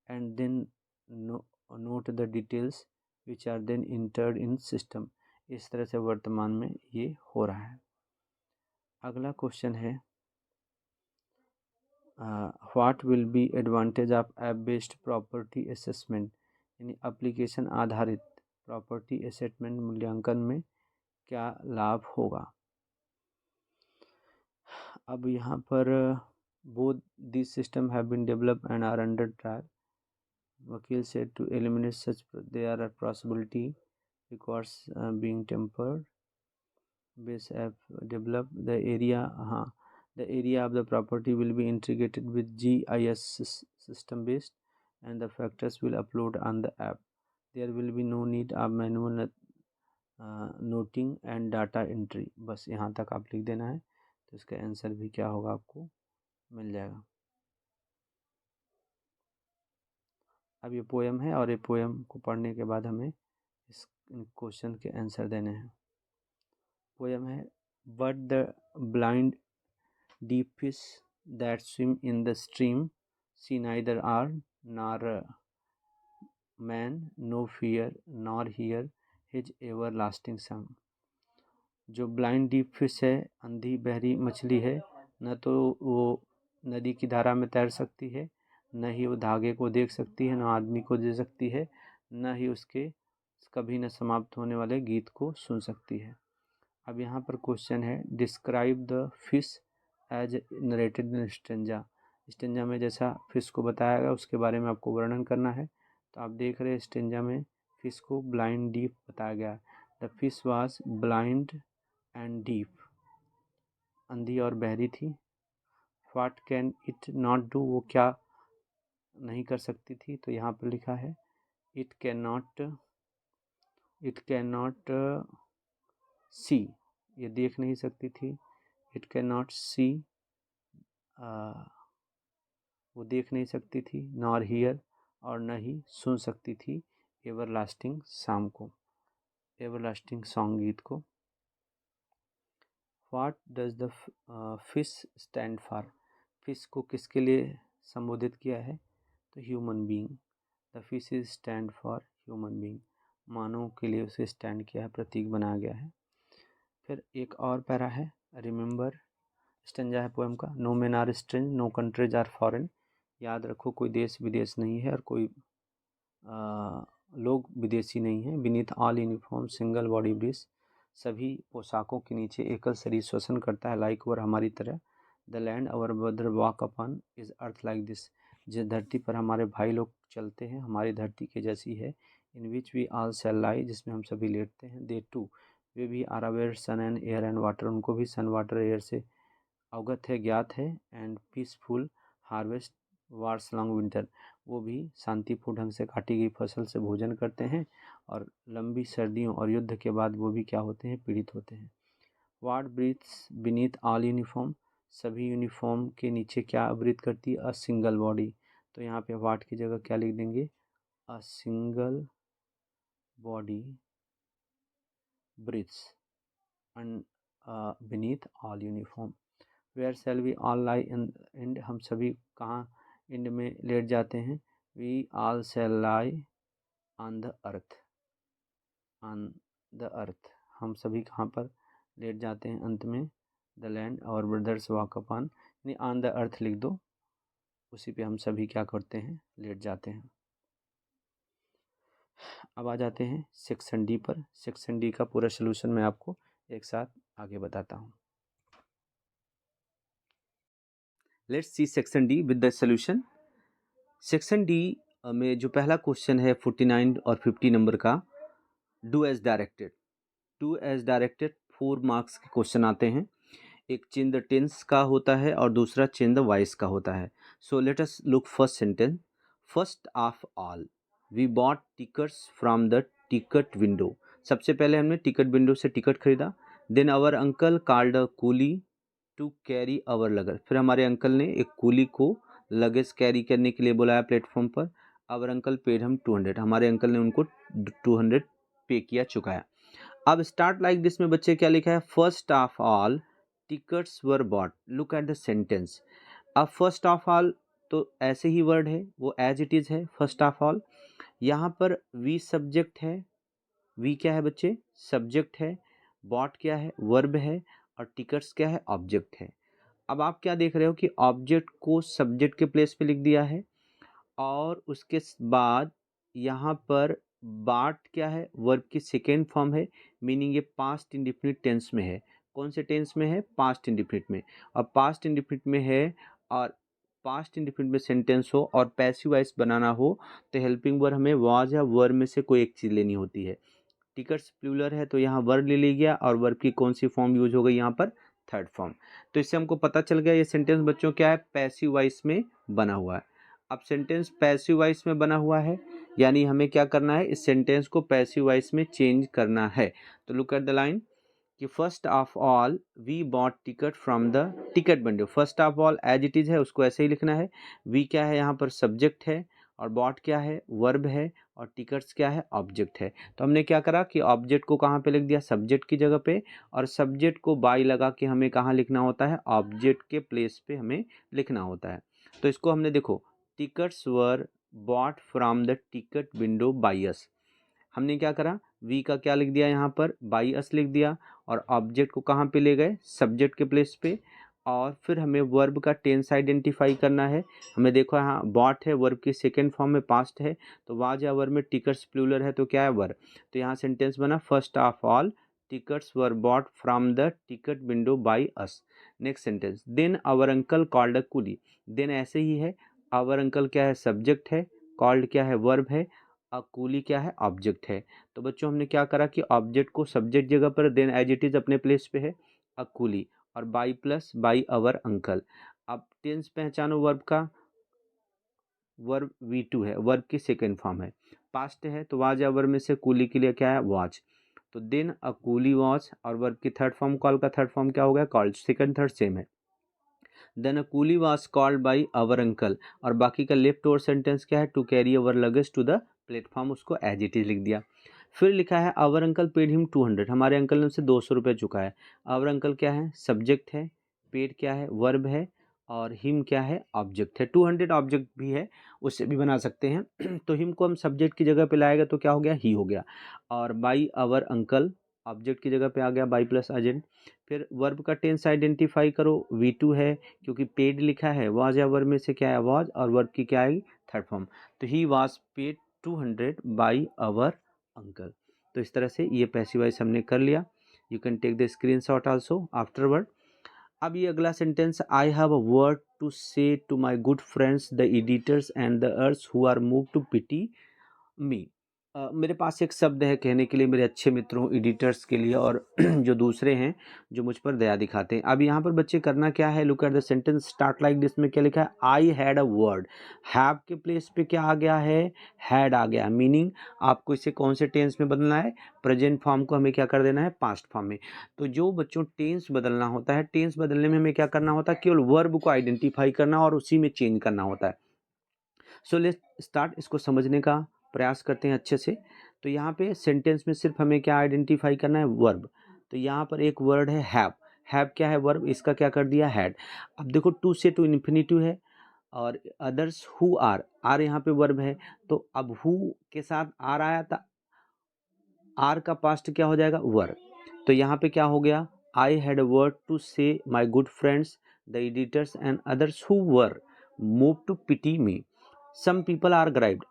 and then note the details which are then entered in system। इस तरह से वर्तमान में ये हो रहा है। अगला क्वेश्चन है, what will be advantage of app based property assessment. यानी एप्लीकेशन आधारित प्रॉपर्टी असेसमेंट मूल्यांकन में क्या लाभ होगा। अब यहाँ पर both these system have been developed and are under trial। Vakil said to eliminate such there are possibility records being tempered base app developed the area the area of the property will be integrated with GIS system based and the factors will upload on the app। there will be no need of manual noting and data entry। बस यहाँ तक आप लिख देना है, तो इसका answer भी क्या होगा आपको मिल जाएगा। अब ये पोएम है और ये पोएम को पढ़ने के बाद हमें इस क्वेश्चन के आंसर देने हैं। पोएम है, but the blind deep fish that swim in the stream see neither are nor man no fear nor hear his everlasting song. जो ब्लाइंड डीप फिश है, अंधी बहरी मछली है, न तो वो नदी की धारा में तैर सकती है, न ही वो धागे को देख सकती है, न आदमी को दे सकती है, न ही उसके कभी न समाप्त होने वाले गीत को सुन सकती है। अब यहाँ पर क्वेश्चन है, describe the fish as narrated in stanza. Stanza में जैसा फिश को बताया गया उसके बारे में आपको वर्णन करना है। तो आप देख रहे हैं स्टेंजा में फिश को ब्लाइंड डीप बताया गया। The fish was blind and deep, अंधी और बहरी थी। What can it not do, वो क्या नहीं कर सकती थी। तो यहाँ पर लिखा है, इट कैन नॉट सी, ये देख नहीं सकती थी। इट कैन नॉट सी, वो देख नहीं सकती थी। नॉर हियर, और न ही सुन सकती थी एवरलास्टिंग सॉन्ग को, एवरलास्टिंग सॉन्ग गीत को। What does the fish stand for, fish को किसके लिए संबोधित किया है। तो human being, the fish is stand for human being, मानव के लिए उसे स्टैंड किया है, प्रतीक बनाया गया है। फिर एक और पैरा है, रिमेंबर स्टेंजा है पोएम का, no man are strange no countries are foreign. याद रखो कोई देश विदेश नहीं है और कोई लोग विदेशी नहीं हैं। Beneath all uniform single body bridge, सभी पोशाकों के नीचे एकल शरीर श्वसन करता है, लाइक ओवर हमारी तरह। The land our brother walk upon is earth like this, जिस धरती पर हमारे भाई लोग चलते हैं हमारी धरती के जैसी है। इन विच वी ऑल शैल लाई, जिसमें हम सभी लेटते हैं। दे टू, वे भी are aware sun and air and water, उनको भी सन वाटर एयर से अवगत है, ज्ञात है। And peaceful harvest wars long winter, वो भी शांतिपूर्ण ढंग से काटी गई फसल से भोजन करते हैं और लंबी सर्दियों और युद्ध के बाद वो भी क्या होते हैं, पीड़ित होते हैं। What breathes beneath all uniform, सभी यूनिफॉर्म के नीचे क्या ब्रीथ करती है, अ सिंगल बॉडी। तो यहाँ पे व्हाट की जगह क्या लिख देंगे, a single body breathes beneath all uniform. Where shall we all lie in end? हम सभी कहाँ इंड में लेट जाते हैं? We all shall lie on the earth. On the earth. हम सभी कहाँ पर लेट जाते हैं अंत में? The land our brothers walk upon. यानी on the earth लिख दो, उसी पे हम सभी क्या करते हैं? लेट जाते हैं. अब आ जाते हैं सेक्शन डी पर. सेक्शन डी का पूरा सोल्यूशन मैं आपको एक साथ आगे बताता हूँ. Let's see section D with the solution. Section D में जो पहला क्वेश्चन है 49 और 50 नंबर का, do as directed. Do as directed 4 marks के क्वेश्चन आते हैं. एक चेंज द टेंस का होता है और दूसरा चेंज द वॉइस का होता है. So let us look first sentence. First of all we bought tickets from the ticket window. सबसे पहले हमने टिकट विंडो से टिकट खरीदा. Then our uncle called a coolie to carry our luggage. फिर हमारे अंकल ने एक कूली को लगेज कैरी करने के लिए बुलाया प्लेटफॉर्म पर. आवर अंकल पेड हम 200. हमारे अंकल ने उनको 200 पे किया, चुकाया. अब स्टार्ट लाइक दिस में बच्चे क्या लिखा है? First of all tickets were bought. Look at the sentence. अब फर्स्ट ऑफ ऑल तो ऐसे ही वर्ड है, वो एज इट इज़ है फर्स्ट ऑफ ऑल. यहाँ पर वी सब्जेक्ट है. वी क्या है बच्चे? सब्जेक्ट है. बॉट क्या है? वर्ब है. और टिकट्स क्या है? ऑब्जेक्ट है. अब आप क्या देख रहे हो कि ऑब्जेक्ट को सब्जेक्ट के प्लेस पे लिख दिया है और उसके बाद यहाँ पर बाट क्या है? वर्ब की सेकेंड फॉर्म है, मीनिंग ये पास्ट इंडिफिनिट टेंस में है. कौन से टेंस में है? पास्ट इंडिफिनिट में. और पास्ट इंडिफिनिट में है और पास्ट इंडिफिनिट में सेंटेंस हो और पैसिव वॉइस बनाना हो तो हेल्पिंग वर्ब हमें वाज या वर्ब में से कोई एक चीज़ लेनी होती है. टिकट्स प्लूरल है तो यहाँ वर्ब ले ली गया और वर्ब की कौन सी फॉर्म यूज हो गई? यहाँ पर थर्ड फॉर्म. तो इससे हमको पता चल गया ये सेंटेंस बच्चों क्या है? पैसिव वॉइस में बना हुआ है. अब सेंटेंस पैसिव वॉइस में बना हुआ है यानी हमें क्या करना है? इस सेंटेंस को पैसिव वॉइस में चेंज करना है. तो लुक एट द लाइन कि first of all we bought ticket from the ticket window. First of all as it is है, उसको ऐसे ही लिखना है. वी क्या है? यहाँ पर सब्जेक्ट है और बॉट क्या है? वर्ब है. और टिकट्स क्या है? ऑब्जेक्ट है. तो हमने क्या करा कि ऑब्जेक्ट को कहाँ पे लिख दिया? सब्जेक्ट की जगह पे. और सब्जेक्ट को बाई लगा के हमें कहाँ लिखना होता है? ऑब्जेक्ट के प्लेस पे हमें लिखना होता है. तो इसको हमने देखो, tickets were bought from the ticket window by अस. हमने क्या करा? वी का क्या लिख दिया? यहाँ पर बाई अस लिख दिया और ऑब्जेक्ट को कहाँ पे ले गए? सब्जेक्ट के प्लेस पे. और फिर हमें वर्ब का टेंस आइडेंटिफाई करना है. हमें देखो यहाँ बॉट है, वर्ब की सेकेंड फॉर्म में पास्ट है तो वाज या वर्ब में टिकट्स प्लूरल है तो क्या है? वर्ब. तो यहाँ सेंटेंस बना first of all tickets were bought from the ticket window by us. Next sentence. Then our uncle called a coolie. Then ऐसे ही है. आवर अंकल क्या है? सब्जेक्ट है. कॉल्ड क्या है? वर्ब है. कूली क्या है? ऑब्जेक्ट है. तो बच्चों हमने क्या करा कि ऑब्जेक्ट को सब्जेक्ट जगह पर, देन एज इट इज अपने प्लेस पे है कूली और by plus by our uncle. अब टेंस पहचानो वर्ब का. वर्ब V2 है, वर्ब की सेकेंड फॉर्म है. पास्ट है तो वाज या वर्ब में से कूली के लिए क्या है? वॉच. तो देन अ कूली वॉच और वर्ब की थर्ड फॉर्म कॉल का थर्ड फॉर्म क्या हो गया? कॉल्ड. सेकंड थर्ड सेम है. Then a coolie was called by our uncle. और बाकी का लेफ्ट ओवर सेंटेंस क्या है? To carry our luggage to the platform. उसको एज इट इज लिख दिया. फिर लिखा है आवर अंकल पेड हिम 200. हमारे अंकल ने उसे 200 रुपये चुकाया. आवर अंकल क्या है? सब्जेक्ट है. पेड क्या है? वर्ब है. और हिम क्या है? ऑब्जेक्ट है. 200 ऑब्जेक्ट भी है, उससे भी बना सकते हैं. तो हिम को हम सब्जेक्ट की जगह पे लाएगा तो क्या हो गया? ही हो गया. और बाई आवर अंकल ऑब्जेक्ट की जगह पे आ गया बाई प्लस एजेंट. फिर वर्ब का टेंस आइडेंटिफाई करो. V2 है क्योंकि पेड लिखा है. वाज या वर्ब में से क्या है? वाज. और वर्ब की क्या आएगी? Third form. तो he was paid 200 by our uncle. तो इस तरह से ये पैसिव वॉइस हमने कर लिया. You can take the screen shot also afterward. अब ये अगला sentence. I have a word to say to my good friends the editors and the others who are move to pity me. मेरे पास एक शब्द है कहने के लिए मेरे अच्छे मित्रों एडिटर्स के लिए और जो दूसरे हैं जो मुझ पर दया दिखाते हैं. अब यहाँ पर बच्चे करना क्या है? Look at the sentence start like this में क्या लिखा है? आई हैड अ वर्ड. हैव के प्लेस पे क्या आ गया है? हैड आ गया. मीनिंग आपको इसे कौन से टेंस में बदलना है? प्रेजेंट फॉर्म को हमें क्या कर देना है? पास्ट फॉर्म में. तो जो बच्चों टेंस बदलना होता है, टेंस बदलने में हमें क्या करना होता है? केवल वर्ब को आइडेंटिफाई करना और उसी में चेंज करना होता है. So let's start. इसको समझने का प्रयास करते हैं अच्छे से. तो यहाँ पे सेंटेंस में सिर्फ हमें क्या आइडेंटिफाई करना है? वर्ब. तो यहाँ पर एक वर्ड है हैव क्या है वर्ब, इसका क्या कर दिया हैड। अब देखो टू से टू इन्फिनिटिव है और अदर्स हु आर यहाँ पे वर्ब है, तो अब हु के साथ आर आया था, आर का पास्ट क्या हो जाएगा वर। तो यहाँ पे क्या हो गया, I had a word to say my good friends the editors and others who were move to pity me. Some people are grieved,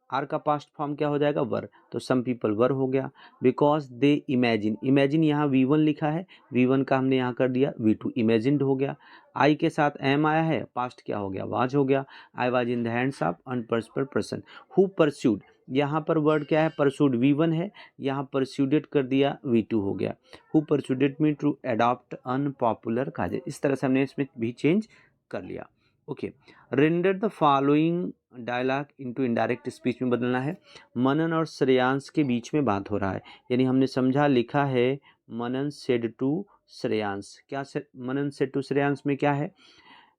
are का पास्ट फॉर्म क्या हो जाएगा वर, तो सम पीपल वर हो गया। बिकॉज दे इमेजिन यहाँ V1 लिखा है, V1 का हमने यहाँ कर दिया V2, इमेजिन्ड हो गया। आई के साथ एम आया है, पास्ट क्या हो गया वाज हो गया। I was in the hands of unpersonal person who pursued, यहाँ पर वर्ड क्या है परस्यूड, V1 है, यहाँ परस्यूडेड कर दिया V2 हो गया। Who persuaded me to adopt unpopular causes, इस तरह से हमने इसमें भी चेंज कर लिया। Okay, render the following dialogue into indirect speech में बदलना है। मनन और श्रेयांश के बीच में बात हो रहा है, यानी हमने समझा लिखा है मनन सेड टू श्रेयांश, क्या मनन सेड टू श्रेयांश में क्या है,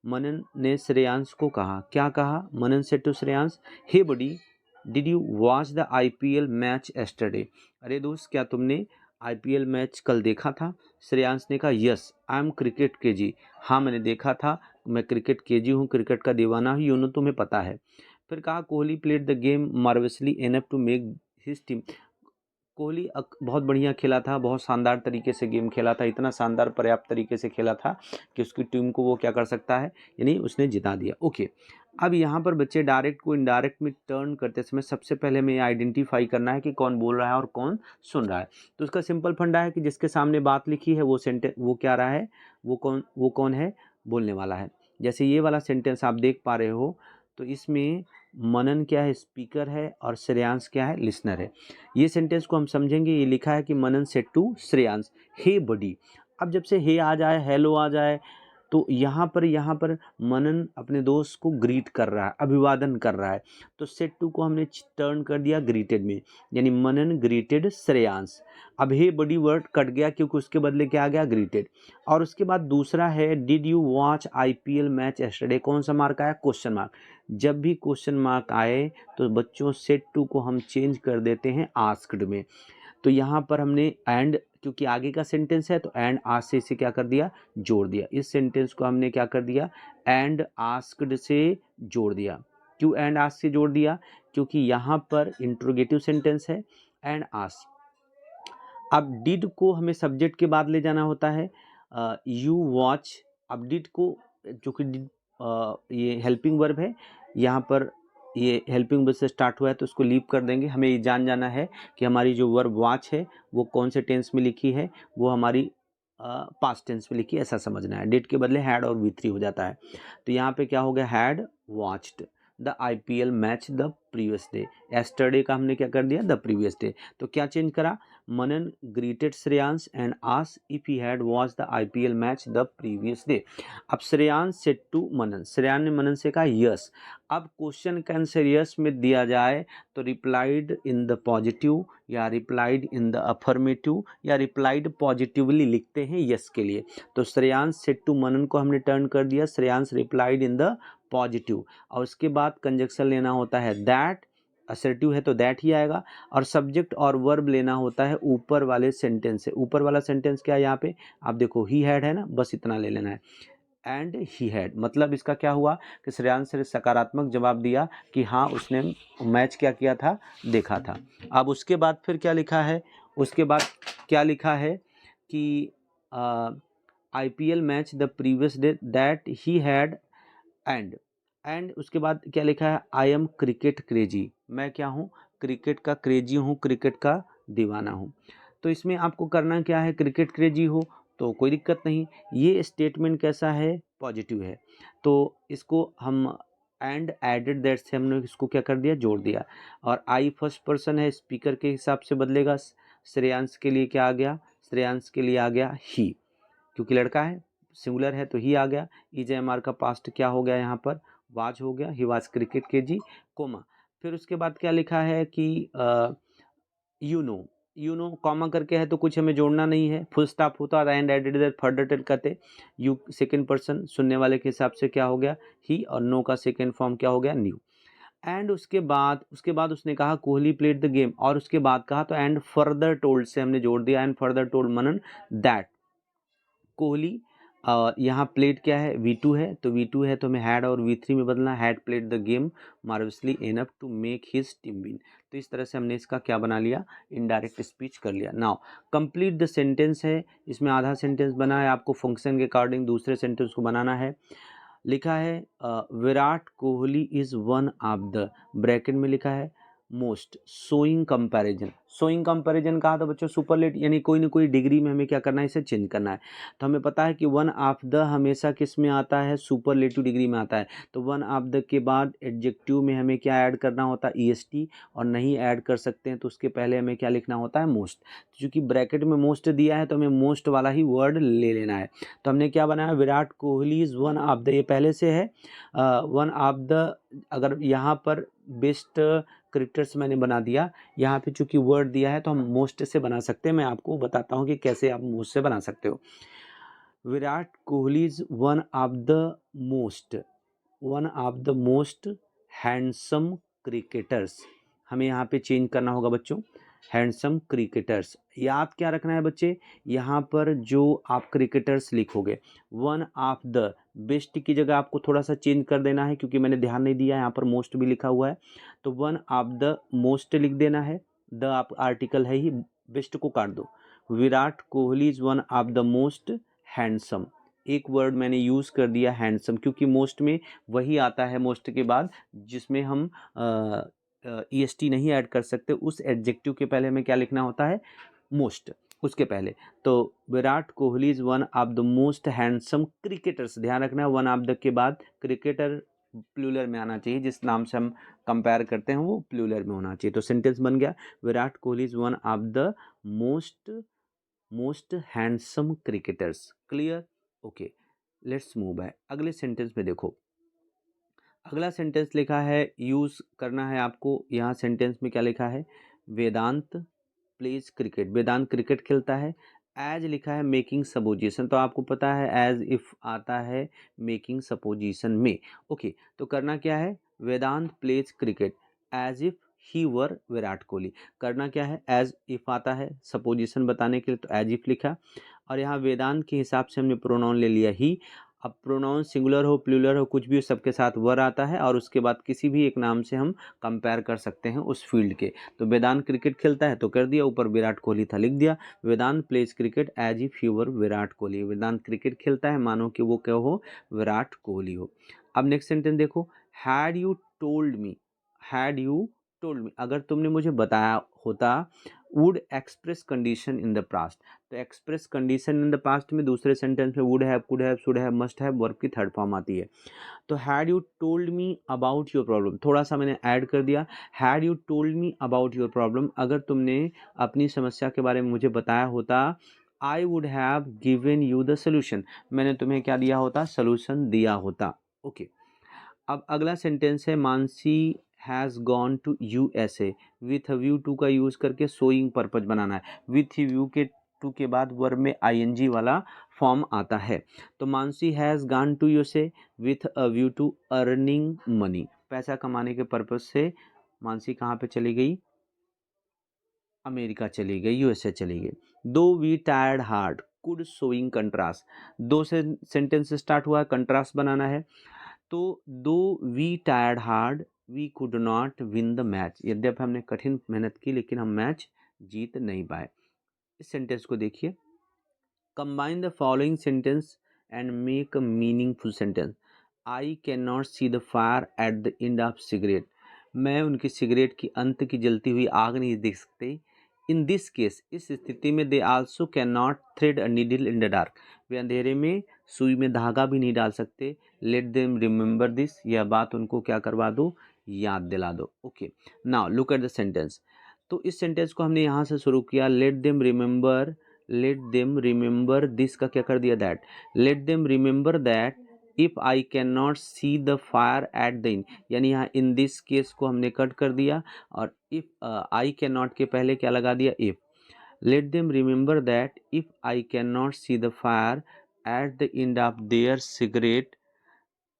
मनन ने श्रेयांश को कहा, क्या कहा Manan said to Shreyansh, hey buddy did you watch the IPL match yesterday, अरे दोस्त क्या तुमने IPL मैच कल देखा था। श्रेयांश ने कहा yes I am cricket KG, हाँ मैंने देखा था, मैं क्रिकेट केजी हूँ, क्रिकेट का दीवाना हूँ, यूँ तुम्हें पता है। फिर कहा Kohli played the game marvellously enough to make his team, Kohli बहुत बढ़िया खेला था, बहुत शानदार तरीके से गेम खेला था, इतना शानदार पर्याप्त तरीके से खेला था कि उसकी टीम को वो क्या कर सकता है, यानी उसने जिता दिया। ओके, अब यहाँ पर बच्चे डायरेक्ट को इनडायरेक्ट में टर्न करते समय सबसे पहले हमें आइडेंटिफाई करना है कि कौन बोल रहा है और कौन सुन रहा है। तो उसका सिंपल फंडा है कि जिसके सामने बात लिखी है वो सेंटेंस वो क्या रहा है, वो कौन है, बोलने वाला है। जैसे ये वाला सेंटेंस आप देख पा रहे हो, तो इसमें मनन क्या है स्पीकर है और श्रेयांश क्या है लिसनर है। ये सेंटेंस को हम समझेंगे, ये लिखा है कि मनन सेड टू श्रेयांश हे बडी। अब जब से हे आ जाए, हेलो आ जाए, तो यहाँ पर मनन अपने दोस्त को ग्रीट कर रहा है, अभिवादन कर रहा है, तो सेड टू को हमने टर्न कर दिया ग्रीटेड में, यानी मनन ग्रीटेड श्रेयांश। अब हे बड़ी वर्ड कट गया क्योंकि उसके बदले क्या आ गया ग्रीटेड। और उसके बाद दूसरा है did you watch IPL match yesterday, कौन सा मार्क आया क्वेश्चन मार्क। जब भी क्वेश्चन मार्क आए तो बच्चों सेड टू को हम चेंज कर देते हैं आस्क्ड में। तो यहाँ पर हमने एंड, क्योंकि आगे का सेंटेंस है तो एंड आज से इसे क्या कर दिया जोड़ दिया, इस सेंटेंस को हमने क्या कर दिया एंड आस्क्ड से जोड़ दिया। क्यों एंड आस्क से जोड़ दिया, क्योंकि यहाँ पर इंट्रोगेटिव सेंटेंस है एंड आस्क। अब डिड को हमें सब्जेक्ट के बाद ले जाना होता है, यू वॉच। अब डिड को जो कि ये हेल्पिंग वर्ब है, यहाँ पर ये हेल्पिंग वर्ब से स्टार्ट हुआ है तो उसको लीव कर देंगे। हमें ये जाना है कि हमारी जो वर्ब वॉच है वो कौन से टेंस में लिखी है, वो हमारी पास्ट टेंस में लिखी है, ऐसा समझना है। डिड के बदले हैड और V3 हो जाता है। तो यहाँ पे क्या हो गया had watched the IPL match the previous day, yesterday का हमने क्या कर दिया द प्रीवियस डे। तो क्या चेंज करा, Manan greeted Shreyansh and asked if he had watch the IPL match the previous day. अब श्रेयांश सेड टू मनन, श्रेयांश ने मनन से कहा यस। अब क्वेश्चन का आंसर यस में दिया जाए तो रिप्लाइड इन द पॉजिटिव या रिप्लाइड इन द अफर्मेटिव या रिप्लाइड पॉजिटिवली लिखते हैं यस के लिए। तो श्रेयांश सेड टू मनन को हमने टर्न कर दिया Shreyansh replied in the positive, और उसके बाद कंजक्शन लेना होता है दैट, असर्टिव है तो दैट ही आएगा, और सब्जेक्ट और वर्ब लेना होता है ऊपर वाले सेंटेंस से। ऊपर वाला सेंटेंस क्या है यहाँ पे आप देखो ही हैड है ना, बस इतना ले लेना है एंड ही हैड, मतलब इसका क्या हुआ कि श्रेयांश ने सकारात्मक जवाब दिया कि हाँ उसने मैच क्या किया था देखा था। अब उसके बाद फिर क्या लिखा है, उसके बाद क्या लिखा है कि IPL match the previous day that he had and उसके बाद क्या लिखा है आई एम क्रिकेट क्रेजी, मैं क्या हूँ क्रिकेट का क्रेजी हूँ, क्रिकेट का दीवाना हूँ। तो इसमें आपको करना क्या है, क्रिकेट क्रेजी हो तो कोई दिक्कत नहीं, ये स्टेटमेंट कैसा है पॉजिटिव है, तो इसको हम एंड एडेड दैट से हमने इसको क्या कर दिया जोड़ दिया। और आई फर्स्ट पर्सन है स्पीकर के हिसाब से बदलेगा, श्रेयांश के लिए क्या आ गया, श्रेयांश के लिए आ गया ही, क्योंकि लड़का है सिंगुलर है तो ही आ गया। EJMR का पास्ट क्या हो गया यहाँ पर वाज हो गया, ही वाज क्रिकेट केजी कोमा। फिर उसके बाद क्या लिखा है कि यू नो कॉमा करके है तो कुछ हमें जोड़ना नहीं है, फुल स्टॉप होता और and added that further tell करते। यू सेकंड पर्सन सुनने वाले के हिसाब से क्या हो गया ही, और नो का सेकंड फॉर्म क्या हो गया न्यू। एंड उसके बाद उसने कहा कोहली प्लेड द गेम, और उसके बाद कहा तो एंड फर्दर टोल्ड से हमने जोड़ दिया, and further told Manan that Kohli, यहाँ प्लेड क्या है V2 है, तो V2 है तो हमें हैड और V3 में बदलना, had played the game marvellously enough to make his team win. तो इस तरह से हमने इसका क्या बना लिया, इनडायरेक्ट स्पीच कर लिया। नाउ कंप्लीट द सेंटेंस है, इसमें आधा सेंटेंस बना है, आपको फंक्शन के अकॉर्डिंग दूसरे सेंटेंस को बनाना है। लिखा है Virat Kohli is one of the, bracket में लिखा है most, showing comparison, showing comparison कहा था बच्चों सुपरलेट, यानी कोई ना कोई डिग्री में हमें क्या करना है, इसे चेंज करना है। तो हमें पता है कि वन ऑफ द हमेशा किस में आता है, सुपरलेटिव डिग्री में आता है। तो वन ऑफ द के बाद एडजेक्टिव में हमें क्या ऐड करना होता है, EST, और नहीं ऐड कर सकते हैं तो उसके पहले हमें क्या लिखना होता है, मोस्ट। क्योंकि ब्रैकेट में मोस्ट दिया है तो हमें मोस्ट वाला ही वर्ड ले लेना है। तो हमने क्या बनाया, Virat Kohli is one of the, ये पहले से है वन ऑफ द, अगर यहाँ पर बेस्ट क्रिकेटर्स मैंने बना दिया, यहाँ पे चूंकि वर्ड दिया है तो हम मोस्ट से बना सकते हैं। मैं आपको बताता हूँ कि कैसे आप मोस्ट से बना सकते हो। Virat Kohli is one of the most handsome cricketers, हमें यहाँ पे चेंज करना होगा बच्चों, हैंडसम क्रिकेटर्स। याद क्या रखना है बच्चे, यहाँ पर जो आप क्रिकेटर्स लिखोगे, वन ऑफ द बेस्ट की जगह आपको थोड़ा सा चेंज कर देना है, क्योंकि मैंने ध्यान नहीं दिया, यहाँ पर मोस्ट भी लिखा हुआ है, तो वन ऑफ द मोस्ट लिख देना है, द आप आर्टिकल है ही, बेस्ट को काट दो। Virat Kohli is one of the most handsome, एक वर्ड मैंने यूज़ कर दिया हैंडसम, क्योंकि मोस्ट में वही आता है मोस्ट के बाद जिसमें हम EST नहीं ऐड कर सकते, उस एडजेक्टिव के पहले हमें क्या लिखना होता है, मोस्ट, उसके पहले। तो Virat Kohli is one of the most handsome cricketers, ध्यान रखना है वन ऑफ द के बाद क्रिकेटर प्लूरल में आना चाहिए, जिस नाम से हम कंपेयर करते हैं वो प्लूरल में होना चाहिए। तो सेंटेंस बन गया, Virat Kohli is one of the most handsome cricketers. Clear, okay, let's move by. अगले सेंटेंस में देखो, अगला सेंटेंस लिखा है, यूज़ करना है आपको, यहाँ सेंटेंस में क्या लिखा है, वेदांत प्लेज क्रिकेट, वेदांत क्रिकेट खेलता है। एज लिखा है मेकिंग सपोजिशन, तो आपको पता है एज इफ आता है मेकिंग सपोजिशन में। ओके, तो करना क्या है, Vedant plays cricket as if he were Virat Kohli, करना क्या है, एज इफ आता है, सपोजिशन बताने के लिए तो एज इफ लिखा, और यहाँ वेदांत के हिसाब से हमने प्रोनाउन ले लिया ही। अब प्रोनाउन सिंगुलर हो प्लूरल हो कुछ भी हो, सबके साथ वर आता है, और उसके बाद किसी भी एक नाम से हम कंपेयर कर सकते हैं उस फील्ड के। तो वेदांत क्रिकेट खेलता है तो कर दिया, ऊपर विराट कोहली था लिख दिया, Vedant plays cricket as if you were Virat Kohli, Vedant cricket खेलता है मानो कि वो क्या हो, विराट कोहली हो। अब नेक्स्ट सेंटेंस देखो, had you told me, had you told me, अगर तुमने मुझे बताया होता, would express condition in the past, तो express condition in the past में दूसरे सेंटेंस में would have, could have, should have, must have, verb की थर्ड फॉर्म आती है। तो had you told me about your problem, थोड़ा सा मैंने ऐड कर दिया, had you told me about your problem, अगर तुमने अपनी समस्या के बारे में मुझे बताया होता, I would have given you the solution, मैंने तुम्हें क्या दिया होता, सोल्यूशन दिया होता। ओके, अब अगला सेंटेंस है, Mansi has gone to USA with view to का यूज़ करके सोइंग पर्पज बनाना है, विथ व्यू के टू के बाद वर्ब में ING वाला फॉर्म आता है। तो Mansi has gone to USA with a view to earning money, पैसा कमाने के पर्पज से मानसी कहाँ पे चली गई, अमेरिका चली गई, USA चली गई। Though we tried hard could showing contrast, दो से सेंटेंस स्टार्ट हुआ है, कंट्रास्ट बनाना है। तो though we tried hard we could not win the match, यद्यपि हमने कठिन मेहनत की लेकिन हम मैच जीत नहीं पाए। इस सेंटेंस को देखिए, combine the following sentence and make a meaningful sentence. I can not see the fire at the end of cigarette, मैं उनकी सिगरेट की अंत की जलती हुई आग नहीं देख सकते। इन दिस केस, इस स्थिति में, they also can not thread a needle in the dark, वे अंधेरे में सुई में धागा भी नहीं डाल सकते। लेट देम रिमेंबर दिस, यह बात उनको क्या करवा दो, याद दिला दो। Okay, now look at the sentence. तो इस सेंटेंस को हमने यहाँ से शुरू किया, लेट देम रिमेंबर दिस का क्या कर दिया, that, let them remember that if I can not see the fire at the in, यानी यहाँ इन दिस केस को हमने कट कर दिया, और इफ़ आई कैन नॉट के पहले क्या लगा दिया, if. Let them remember that if I can not see the fire at the end of their cigarette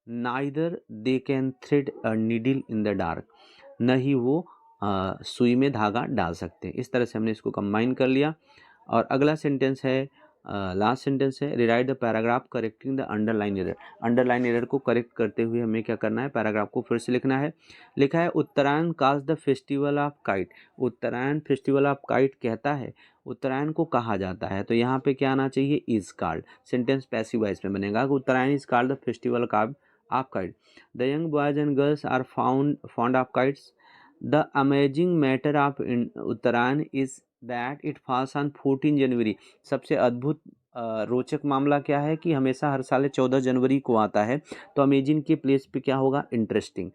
neither they can thread a needle in the dark, न ही वो सुई में धागा डाल सकते। इस तरह से हमने इसको कंबाइन कर लिया। और अगला सेंटेंस है, लास्ट सेंटेंस है, rewrite the paragraph correcting the underline error. Underline error को करेक्ट करते हुए हमें क्या करना है, पैराग्राफ को फिर से लिखना है। लिखा है Uttarayan cause the festival of kite. Uttarayan festival of kite कहता है उत्तरायण को कहा जाता है, तो यहाँ पे क्या आना चाहिए, is called. Sentence passive voice में बनेगा कि Uttarayan is called the festival of kite. The young boys and girls are fond of kites. The amazing matter of Uttarayan is that it falls on 14 January. सबसे अद्भुत रोचक मामला क्या है कि हमेशा हर साल 14 जनवरी को आता है। तो अमेजिंग के प्लेस पे क्या होगा, interesting.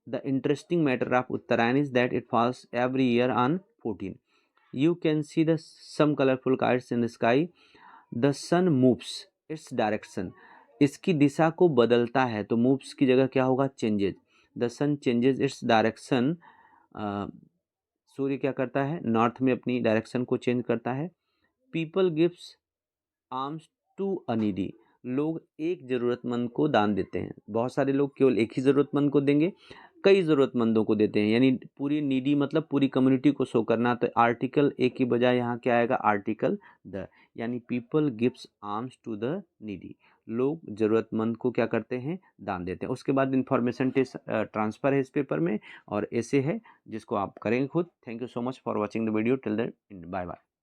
The interesting matter of Uttarayan is that it falls every year on 14। You can see the some colourful kites in the sky. The sun moves its direction. इसकी दिशा को बदलता है, तो मूव्स की जगह क्या होगा, changes. The sun changes its direction. सूर्य क्या करता है, नॉर्थ में अपनी डायरेक्शन को चेंज करता है। People gives arms to a needy. लोग एक ज़रूरतमंद को दान देते हैं। बहुत सारे लोग केवल एक ही ज़रूरतमंद को देंगे, कई ज़रूरतमंदों को देते हैं, यानी पूरी नीडी मतलब पूरी कम्युनिटी को शो करना। तो आर्टिकल ए की बजाय यहाँ क्या आएगा, आर्टिकल द, यानी people gives arms to the needy. लोग ज़रूरतमंद को क्या करते हैं, दान देते हैं। उसके बाद इंफॉर्मेशन टेस्ट ट्रांसफ़र है इस पेपर में, और ऐसे है जिसको आप करेंगे खुद। Thank you so much for watching the video till the end. Bye bye.